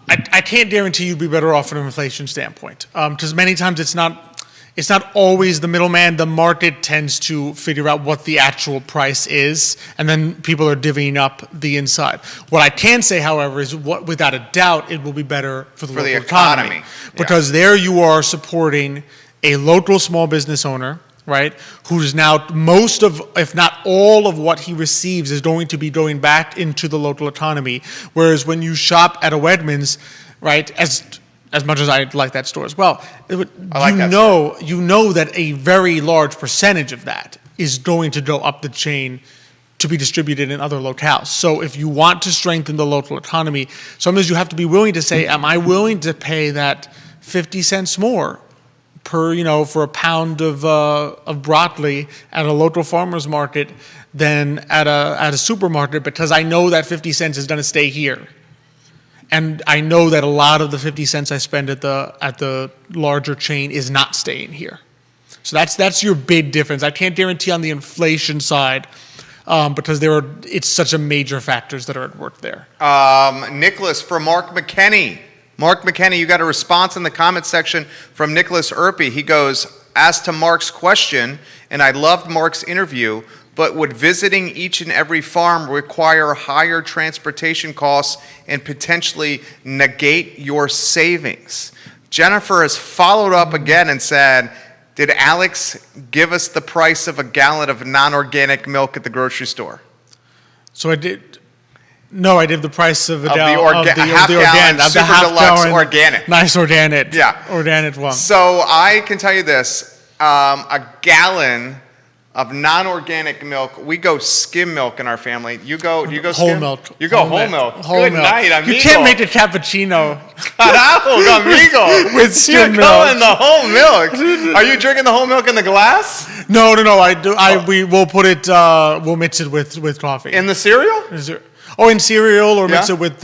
I can't guarantee you'd be better off from an inflation standpoint, because many times it's not always the middleman. The market tends to figure out what the actual price is, and then people are divvying up the inside. What I can say, however, is without a doubt, it will be better for the local economy. Because there you are supporting a local small business owner, right, who's now most of, if not all of what he receives is going to be going back into the local economy. Whereas when you shop at a Wegmans, right, as much as I like that store as well, you know that a very large percentage of that is going to go up the chain to be distributed in other locales. So if you want to strengthen the local economy, sometimes you have to be willing to say, am I willing to pay that 50 cents more for a pound of broccoli at a local farmer's market than at a supermarket, because I know that 50 cents is going to stay here. And I know that a lot of the 50 cents I spend at the larger chain is not staying here. So that's your big difference. I can't guarantee on the inflation side because it's such a major factors that are at work there. Nicholas, for Mark McKinney. Mark McKinney, you got a response in the comment section from Nicholas Erpy. He goes, as to Mark's question, and I loved Mark's interview, but would visiting each and every farm require higher transportation costs and potentially negate your savings? Jennifer has followed up again and said, Did Alex give us the price of a gallon of non-organic milk at the grocery store? So I did. No, I did the price of half gallon super deluxe organic. Nice organic. Yeah. Organic one. So I can tell you this, a gallon of non-organic milk. We go skim milk in our family. You go whole skim? milk. You go whole milk. Whole Good milk. night, amigo. You can't make the cappuccino Carajo, amigo. with skim You're milk. going the whole milk. Are you drinking the whole milk in the glass? No. I do. We'll put it. We'll mix it with coffee. In the cereal? In cereal, or mix it with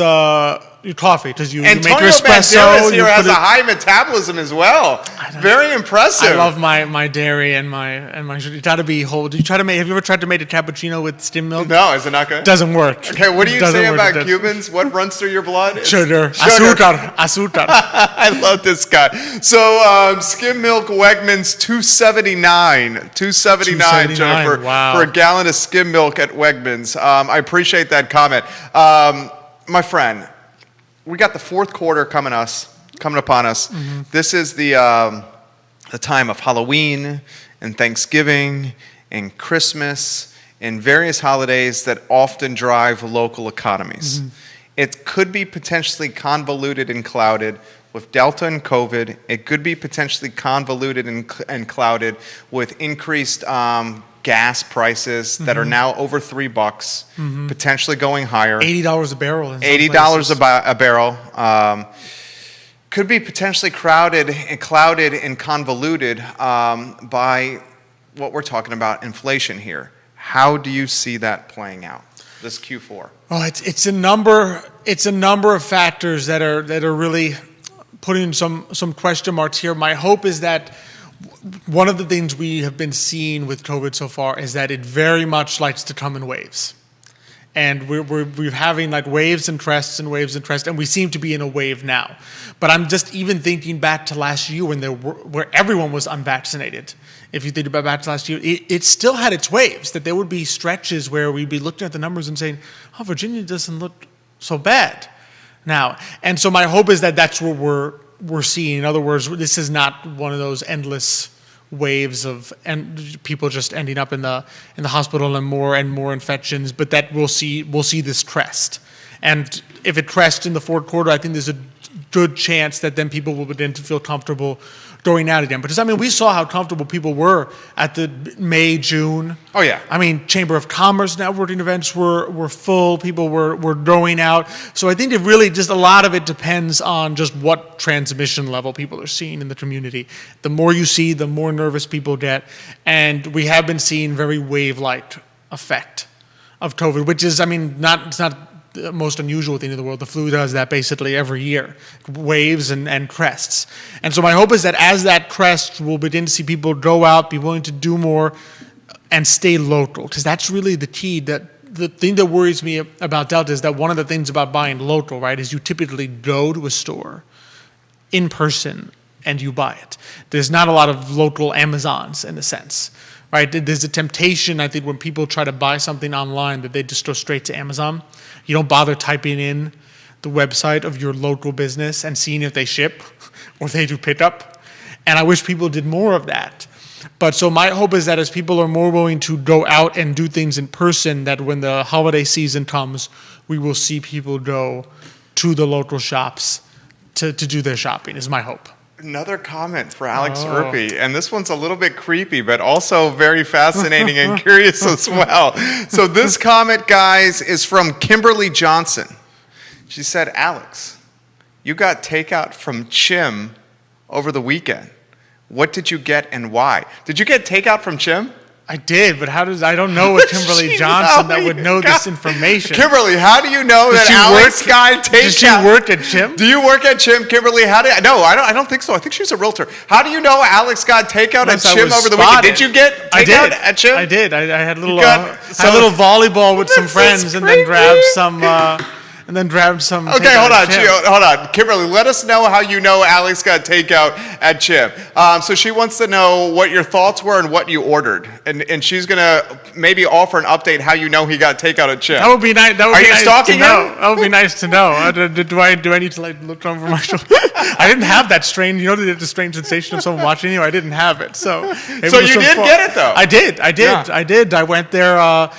your coffee, because you make your Antonio espresso. Banderas here has a high metabolism as well. Very impressive. I love my dairy and my sugar. You try to be whole. Do you try to make? Have you ever tried to make a cappuccino with skim milk? No, is it not good? Doesn't work. Okay, what do you say about Cubans? What runs through your blood? Sugar. Azúcar. I love this guy. So skim milk Wegmans $2.79, Jennifer, wow, for a gallon of skim milk at Wegmans. I appreciate that comment, my friend. We got the fourth quarter coming upon us. Mm-hmm. This is the time of Halloween and Thanksgiving and Christmas and various holidays that often drive local economies. Mm-hmm. It could be potentially convoluted and clouded with Delta and COVID. It could be potentially convoluted and clouded with increased gas prices that are now over $3, potentially going higher. $80 a barrel. $80 a barrel. Could be potentially clouded and convoluted by what we're talking about, inflation here. How do you see that playing out this Q4? Oh, it's a number of factors that are really putting some question marks here. My hope is that one of the things we have been seeing with COVID so far is that it very much likes to come in waves. And we're having like waves and crests and waves and crests, and we seem to be in a wave now. But I'm just even thinking back to last year where everyone was unvaccinated. If you think about back to last year, it still had its waves, that there would be stretches where we'd be looking at the numbers and saying, oh, Virginia doesn't look so bad now. And so my hope is that that's what we're seeing. In other words, this is not one of those endless waves of people just ending up in the hospital and more infections, but that we'll see this crest. And if it crests in the fourth quarter, I think there's a good chance that then people will begin to feel comfortable going out again. Because, I mean, we saw how comfortable people were at the May, June. Oh, yeah. I mean, Chamber of Commerce networking events were full. People were going out. So I think it really just a lot of it depends on just what transmission level people are seeing in the community. The more you see, the more nervous people get. And we have been seeing very wave-like effect of COVID, which is, I mean, it's not the most unusual thing in the world. The flu does that basically every year, waves and crests. And so my hope is that as that crest, we'll begin to see people go out, be willing to do more, and stay local, because that's really the key. That the thing that worries me about Delta is that one of the things about buying local, right, is you typically go to a store in person and you buy it. There's not a lot of local Amazons in a sense. Right? There's a temptation, I think, when people try to buy something online that they just go straight to Amazon. You don't bother typing in the website of your local business and seeing if they ship or they do pickup. And I wish people did more of that. But so my hope is that as people are more willing to go out and do things in person, that when the holiday season comes, we will see people go to the local shops to do their shopping, is my hope. Another comment for Alex Urpi, and this one's a little bit creepy, but also very fascinating and curious as well. So this comment, guys, is from Kimberly Johnson. She said, Alex, you got takeout from Chim over the weekend. What did you get and why? Did you get takeout from Chim? I did, but I don't know a Kimberly Johnson that would know this information. Kimberly, how do you know that Alex got takeout? Does she work at Chim? Do you work at Chim, Kimberly? No, I don't think so. I think she's a realtor. How do you know Alex got takeout at Chim over the weekend? Did you get takeout at Chim? I did. I had a little volleyball with some friends and then grabbed some and then grabbed some. Okay, takeout hold at on, Chim. Hold on. Kimberly, let us know how you know Alex got takeout at Chim. So she wants to know what your thoughts were and what you ordered. And she's going to maybe offer an update how you know he got takeout at Chim. That would be nice. Are you stalking him? That would be nice to know. Do I need to like look over my shoulder? I didn't have that strange. You know, the strange sensation of someone watching you. I didn't have it. So you did get it though. I did. Yeah. I did. I went there.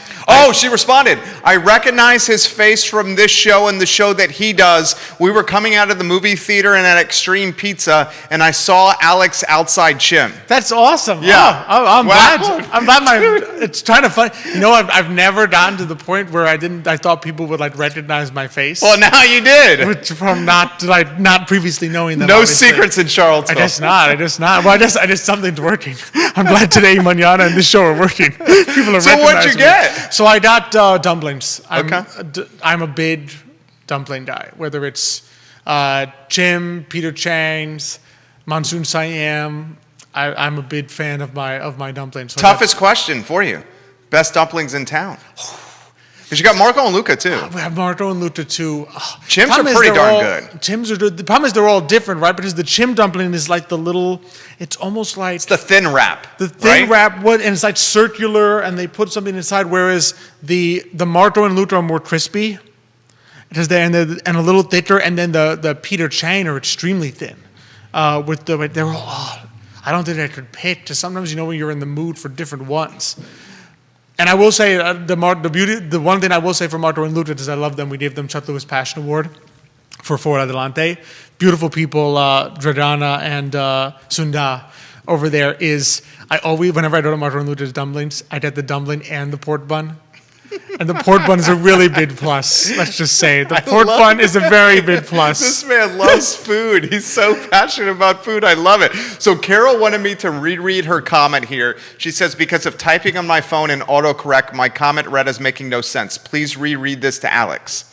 She responded. I recognize his face from this show and the show that he does. We were coming out of the movie theater and at Extreme Pizza, and I saw Alex outside Chim. That's awesome. Yeah. I'm glad. I'm glad it's kind of fun. You know, I've never gotten to the point where I thought people would like recognize my face. Well, now you did. Which from not previously knowing them. No obviously. secrets in Charlottesville. I just not. Well, I just something's working. I'm glad today, Manana, and this show are working. People are recognizing So what'd you get? Me. So I got dumplings. Okay. I'm a big dumpling guy. Whether it's Jim, Peter Chang's, Monsoon Siam, I'm a big fan of my dumplings. So Toughest question for you. Best dumplings in town. Because you got Marco and Luca too. We have Marco and Luca too. Chim's are pretty darn good. Chim's are good. The problem is they're all different, right? Because the Chim dumpling is like the little, it's almost like... It's the thin wrap. The thin wrap, and it's like circular, and they put something inside, whereas the Marco and Luca are more crispy. Because they're and a little thicker, and then the Peter Chang are extremely thin. They're all... I don't think I could pick. Just sometimes when you're in the mood for different ones. And I will say the one thing I will say for Marco and Luca is I love them. We gave them Chuck Lewis Passion Award for Adelante. Beautiful people, Dradana and Sunda over there. Whenever I go to Marco and Luca's dumplings, I get the dumpling and the pork bun. And the pork bun is a really big plus. Let's just say the pork bun is a very big plus. This man loves food. He's so passionate about food. I love it. So Carol wanted me to reread her comment here. She says, because of typing on my phone and autocorrect, my comment read as making no sense. Please reread this to Alex.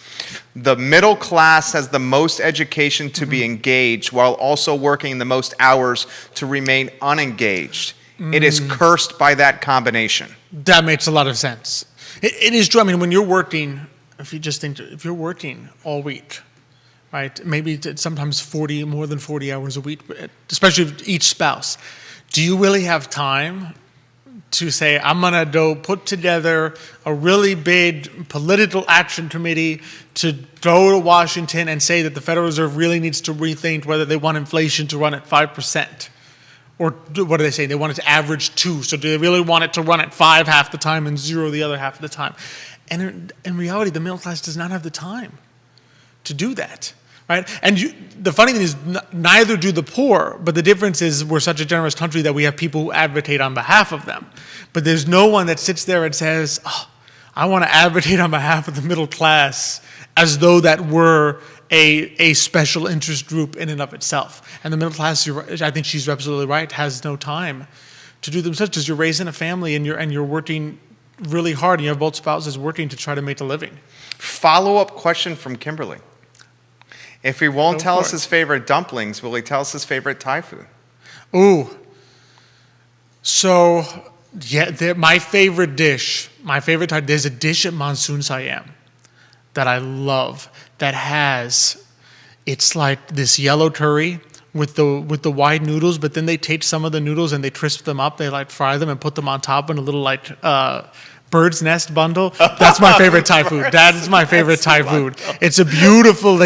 The middle class has the most education to be engaged while also working the most hours to remain unengaged. It is cursed by that combination. That makes a lot of sense. It is true. I mean, when you're working, if you're working all week, right? Maybe sometimes more than 40 hours a week, especially with each spouse. Do you really have time to say, I'm going to go put together a really big political action committee to go to Washington and say that the Federal Reserve really needs to rethink whether they want inflation to run at 5%? Or what do they say? They want it to average 2. So do they really want it to run at 5 half the time and 0 the other half of the time? And in reality, the middle class does not have the time to do that, right? And the funny thing is, neither do the poor. But the difference is we're such a generous country that we have people who advocate on behalf of them. But there's no one that sits there and says, I want to advocate on behalf of the middle class as though that were a special interest group in and of itself. And the middle class, I think she's absolutely right, has no time to do themselves because you're raising a family and you're working really hard and you have both spouses working to try to make a living. Follow-up question from Kimberly. If he won't tell us his favorite dumplings, will he tell us his favorite Thai food? Ooh. So, yeah, my favorite Thai, there's a dish at Monsoon Siam that I love that it's like this yellow curry with the wide noodles, but then they take some of the noodles and they crisp them up. They like fry them and put them on top in a little like bird's nest bundle. That's my favorite Thai food. That is my favorite Thai food. It's they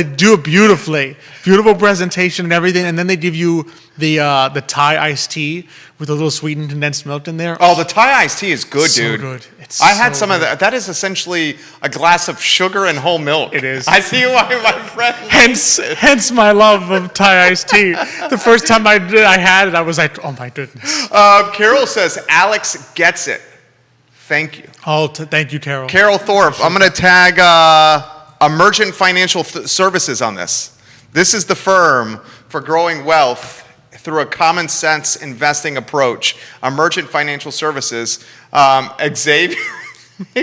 do it beautifully. Beautiful presentation and everything. And then they give you the Thai iced tea with a little sweetened condensed milk in there. Oh, the Thai iced tea is good, dude. So good. I had some of that. That is essentially a glass of sugar and whole milk. It is. I see why my friend. Hence my love of Thai iced tea. The first time I had it, I was like, oh my goodness. Carol says Alex gets it. Thank you. Oh, thank you, Carol. Carol Thorpe. I'm going to tag Emergent Financial Services on this. This is the firm for growing wealth through a common sense investing approach. Emergent Financial Services. Xavier.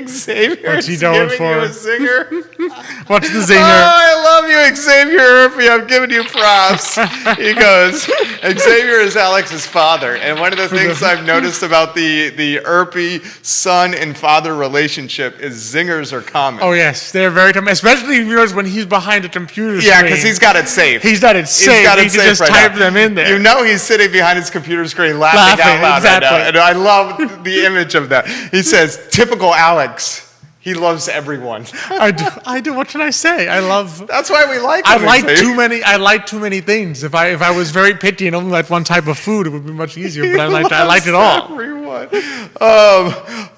Xavier What's he is going giving for? you a zinger. What's the Oh, zinger? I love you, Xavier Irby. I'm giving you props. He goes, Xavier is Alex's father. And one of the things I've noticed about the Irby son and father relationship is zingers are common. Oh, yes. They're very common, especially when he's behind a computer Yeah, screen. because he's got it safe. He's got it safe. He's got He it can safe just right type now. them in there. You know he's sitting behind his computer screen laughing out loud exactly. right now. And I love the image of that. He says, typical Alex. He loves everyone. I do. What can I say? I love. That's why we like him. I like too many things. If I was very picky and only liked one type of food, it would be much easier. But I liked it all. Everyone.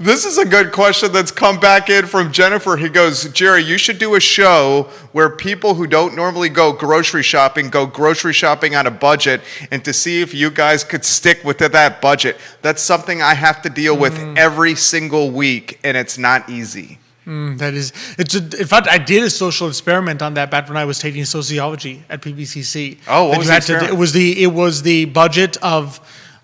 This is a good question that's come back in from Jennifer. He goes, Jerry, you should do a show where people who don't normally go grocery shopping on a budget, and to see if you guys could stick with that budget. That's something I have to deal with every single week, and it's not easy. In fact, I did a social experiment on that back when I was taking sociology at PBCC. Oh, what was the experiment? It was the budget of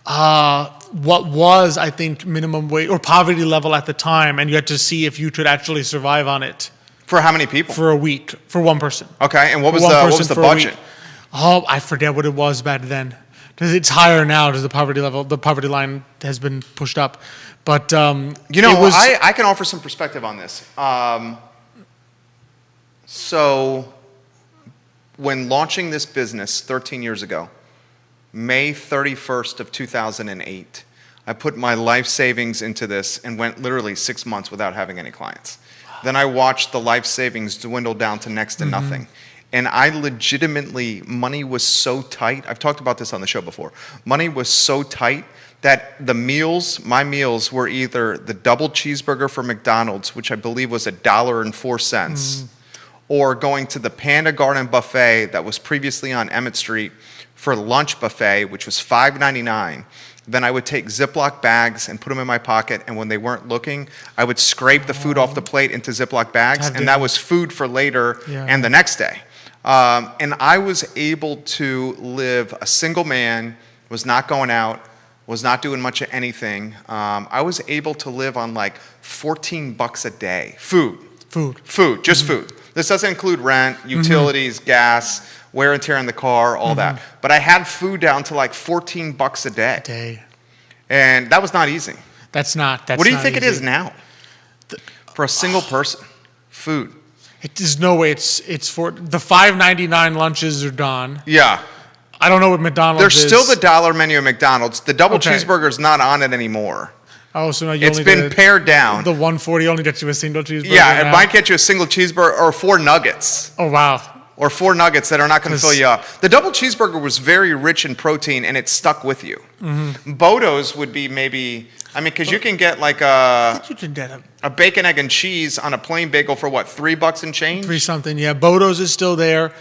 what was, I think, minimum wage or poverty level at the time, and you had to see if you could actually survive on it. For how many people? For a week, for one person. Okay, and what was the budget? Oh, I forget what it was back then. Because it's higher now because the poverty line has been pushed up. But I can offer some perspective on this. So when launching this business 13 years ago, May 31st of 2008, I put my life savings into this and went literally 6 months without having any clients. Then I watched the life savings dwindle down to next to nothing. And I legitimately, money was so tight. I've talked about this on the show before. Money was so tight that my meals were either the double cheeseburger for McDonald's, which I believe was $1.04, or going to the Panda Garden buffet that was previously on Emmett Street for lunch buffet, which was $5.99. Then I would take Ziploc bags and put them in my pocket, and when they weren't looking, I would scrape the food off the plate into Ziploc bags, and that was food for later and the next day. And I was able to live a single man, was not going out, was not doing much of anything. I was able to live on like $14 a day. Food, just food. This doesn't include rent, utilities, gas, wear and tear in the car, all that. But I had food down to like $14 a day. And that was not easy. That's not What do you think it is now for a single person? Food. There's no way it's for the $5.99 lunches are gone. Yeah. I don't know what McDonald's There's is. still the dollar menu at McDonald's. The double cheeseburger's not on it anymore. Oh, so now it's been pared down. The 140 only gets you a single cheeseburger. Yeah, it might get you a single cheeseburger or 4 nuggets. Oh, wow. Or 4 nuggets that are not going to fill you up. The double cheeseburger was very rich in protein, and it stuck with you. Bodo's would be maybe, because you can get like a bacon, egg, and cheese on a plain bagel for what, $3 and change? 3 something, yeah. Bodo's is still there.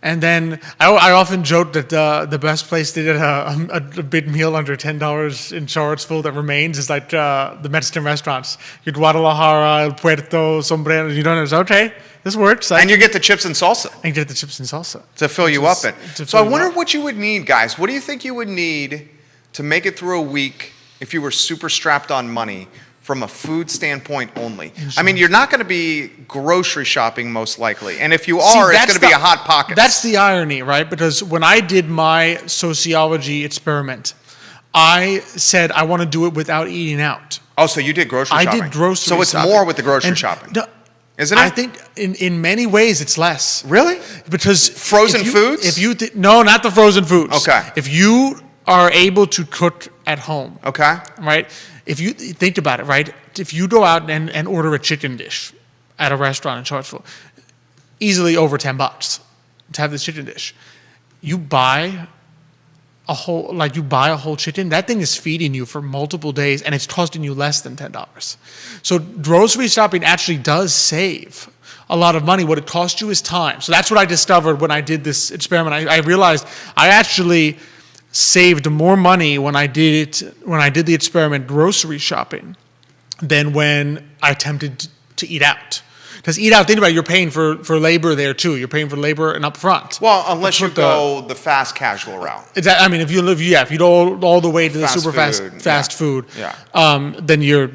And then I often joke that the best place to get a big meal under $10 in Charlottesville that remains is like the Mexican restaurants. Your Guadalajara, El Puerto, Sombrero. You don't know. Okay, this works. And you get the chips and salsa. And you get the chips and salsa. To fill you up. So I wonder what you would need, guys. What do you think you would need to make it through a week if you were super strapped on money? From a food standpoint only. You're not going to be grocery shopping most likely. And if you are, it's going to be a Hot Pockets. That's the irony, right? Because when I did my sociology experiment, I said I want to do it without eating out. Oh, so you did grocery shopping. I did grocery shopping. So it's more with the grocery shopping. Isn't it? I think in many ways it's less. Really? Because frozen foods? No, not the frozen foods. Okay. If you are able to cook at home. Okay. Right? If you think about it, right? If you go out and order a chicken dish at a restaurant in Charlottesville, easily over $10 to have this chicken dish. You buy a whole chicken, that thing is feeding you for multiple days and it's costing you less than $10. So grocery shopping actually does save a lot of money. What it costs you is time. So that's what I discovered when I did this experiment. I realized I actually saved more money when I did the experiment grocery shopping than when I attempted to eat out. Because eat out, think about it, you're paying for labor there too. You're paying for labor and upfront. Well, unless you go the fast casual route. Exactly. If you go all the way to the super fast food, then you're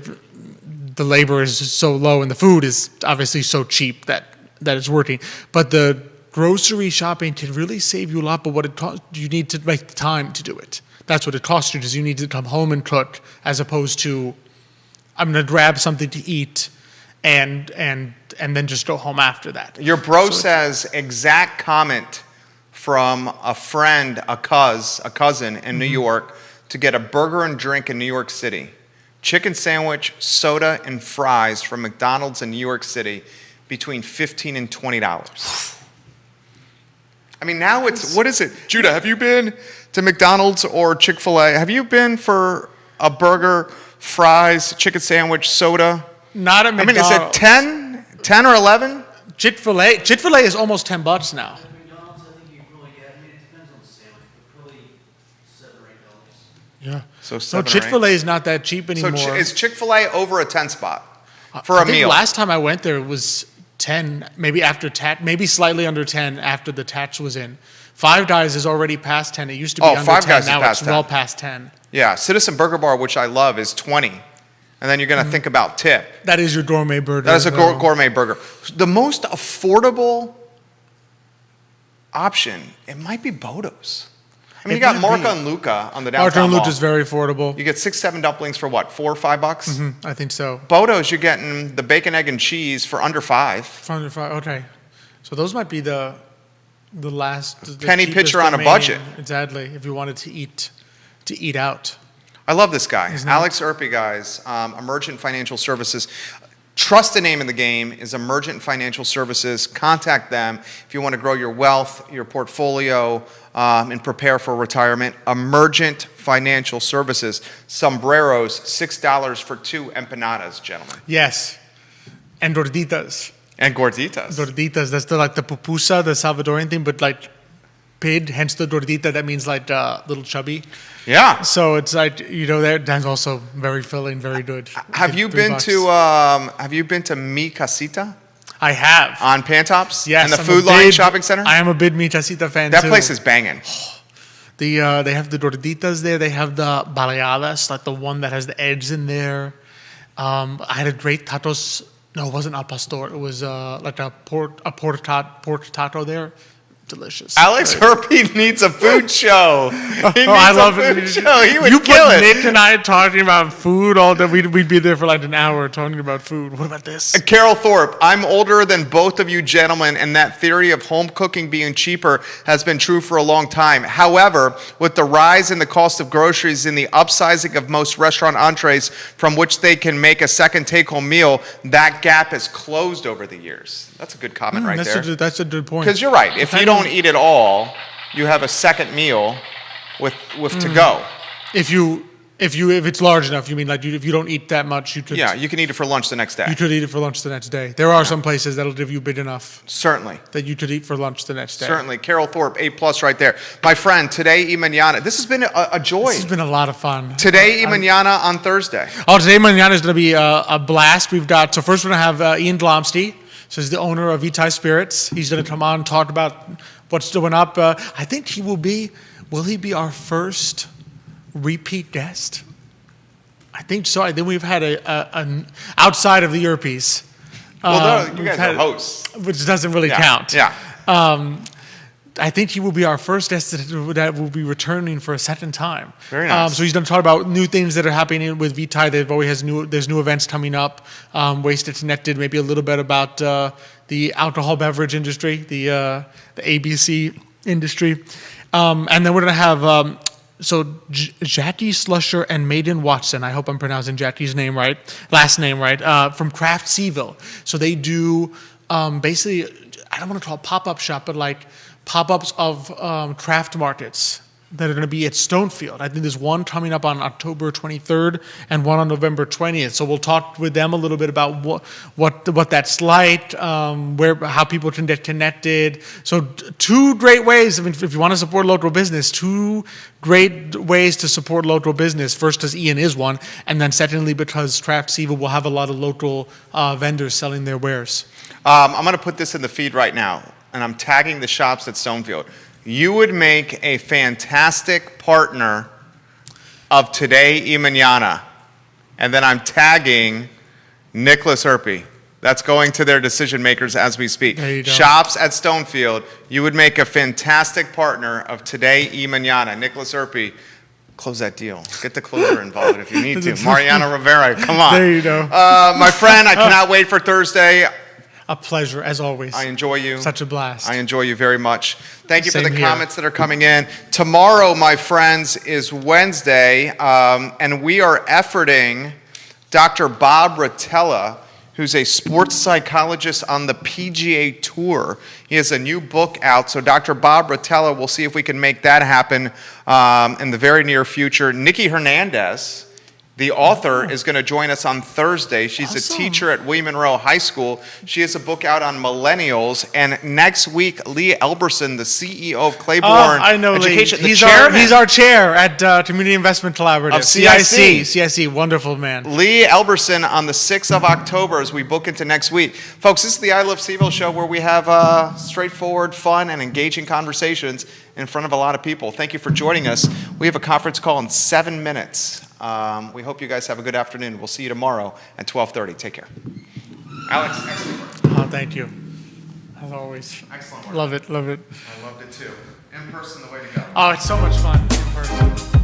the labor is so low and the food is obviously so cheap that it's working. But the grocery shopping can really save you a lot, but what it costs, you need to make the time to do it. That's what it costs you, is you need to come home and cook, as opposed to, I'm going to grab something to eat and then just go home after that. Your bro says exact comment from a friend, a cousin in New York, to get a burger and drink in New York City. Chicken sandwich, soda, and fries from McDonald's in New York City between $15 and $20. I mean, now it's, what is it? Judah, have you been to McDonald's or Chick-fil-A? Have you been for a burger, fries, chicken sandwich, soda? Not at McDonald's. I mean, is it 10 or 11? Chick-fil-A is almost $10 now. McDonald's, I think you probably get, I mean, it depends on the sandwich, but probably $7 or $8. Yeah. So No, Chick-fil-A is not that cheap anymore. So is Chick-fil-A over a 10 spot for I a think meal? last time I went there it was 10, maybe after maybe slightly under 10 after the tax was in. Five Guys is already past 10. It used to be under Five 10. Guys is Now past it's 10. well past 10. Yeah, Citizen Burger Bar, which I love, is 20. And then you're going to think about tip. That is your gourmet burger. That is a though. gourmet burger. The most affordable option, it might be Bodo's. I mean, It you got might Marca be. and Luca on the Marco downtown and mall. Luke is very affordable. You get 6-7 dumplings for what, $4 or $5? I think so. Bodo's, you're getting the bacon, egg, and cheese for under $5. Okay. So those might be the last the Penny cheapest pitcher on a remaining. budget. Exactly. If you wanted to eat out. I love this guy. Isn't Alex Erpy, guys, Emergent Financial Services. Trusted name in the game is Emergent Financial Services. Contact them if you want to grow your wealth, your portfolio, and prepare for retirement. Emergent Financial Services. Sombreros, $6 for 2 empanadas, gentlemen. Yes. And gorditas. And gorditas. Gorditas, that's like the pupusa, the Salvadorian thing, but like paid, hence the gordita, that means like little chubby. Yeah. So it's like, that's also very filling, very good. Have you been $3. to Mi Casita I have. on Pantops? Yes. And the I'm Food a Line big- Shopping Center? I am a big Mi Casita fan That too. place is banging. They have the gorditas there. They have the baleadas, like the one that has the eggs in there. I had a great tacos. No, it wasn't al pastor. It was like a pork taco there. Delicious. Alex Herpy needs a food show. He needs I love a it. food show. He would You kill put it. Nick and I talking about food all day. We'd be there for like an hour talking about food. What about this? Carol Thorpe, I'm older than both of you gentlemen, and that theory of home cooking being cheaper has been true for a long time. However, with the rise in the cost of groceries and the upsizing of most restaurant entrees from which they can make a second take-home meal, that gap has closed over the years. That's a good comment right there. That's a good point. Because you're right. If you don't eat it all, you have a second meal with to go. If it's large enough, you mean like if you don't eat that much, you could. Yeah, you can eat it for lunch the next day. You could eat it for lunch the next day. There are some places that'll give you big enough Certainly. that you could eat for lunch the next day. Certainly. Carol Thorpe, A+ right there. My friend, today y mañana. This has been a joy. This has been a lot of fun. Today y mañana on Thursday. Today mañana is going to be a blast. We've got, so first we're going to have Ian Glomsky. So he's the owner of Vitae Spirits. He's going to come on and talk about what's going up. I think will he be our first repeat guest? I think so. I think we've had an outside of the earpiece. Well, you guys are hosts. Which doesn't really count. Yeah. I think he will be our first guest that will be returning for a second time. Very nice. So he's going to talk about new things that are happening with Vitae. There's new events coming up. Wasted Connected, maybe a little bit about the alcohol beverage industry, the ABC industry. And then we're going to have Jackie Slusher and Maiden Watson. I hope I'm pronouncing Jackie's last name right, from Craft Seville. So they do basically, I don't want to call it pop-up shop, but like pop-ups of craft markets that are going to be at Stonefield. I think there's one coming up on October 23rd and one on November 20th. So we'll talk with them a little bit about what that's like, how people can get connected. So two great ways. I mean, if you want to support local business, two great ways to support local business. First, because Ian is one, and then secondly, because Craft Seville will have a lot of local vendors selling their wares. I'm going to put this in the feed right now, and I'm tagging the shops at Stonefield. You would make a fantastic partner of Today y Mañana. And then I'm tagging Nicholas Herpy. That's going to their decision makers as we speak. There you go. Shops at Stonefield. You would make a fantastic partner of Today y Mañana. Nicholas Herpy, close that deal. Get the closer involved if you need to. Mariano Rivera, come on. There you go. My friend, I cannot wait for Thursday. A pleasure, as always. I enjoy you. Such a blast. I enjoy you very much. Thank you for Same the here. comments that are coming in. Tomorrow, my friends, is Wednesday, and we are efforting Dr. Bob Rotella, who's a sports psychologist on the PGA Tour. He has a new book out, so Dr. Bob Rotella, we'll see if we can make that happen in the very near future. Nikki Hernandez, the author, is going to join us on Thursday. She's a Awesome. teacher at William Monroe High School. She has a book out on millennials. And next week, Lee Elberson, the CEO of Claiborne I know Education, Lee. the chairman He's our chair at Community Investment Collaborative. Of CIC. CIC, wonderful man. Lee Elberson on the 6th of October as we book into next week. Folks, this is the I Love Seville show where we have straightforward, fun, and engaging conversations in front of a lot of people. Thank you for joining us. We have a conference call in 7 minutes. We hope you guys have a good afternoon. We'll see you tomorrow at 12:30. Take care. Alex, excellent work. Oh, thank you. As always. Excellent work. Love it, love it. I loved it too. In person, the way to go. Oh, it's so much fun in person.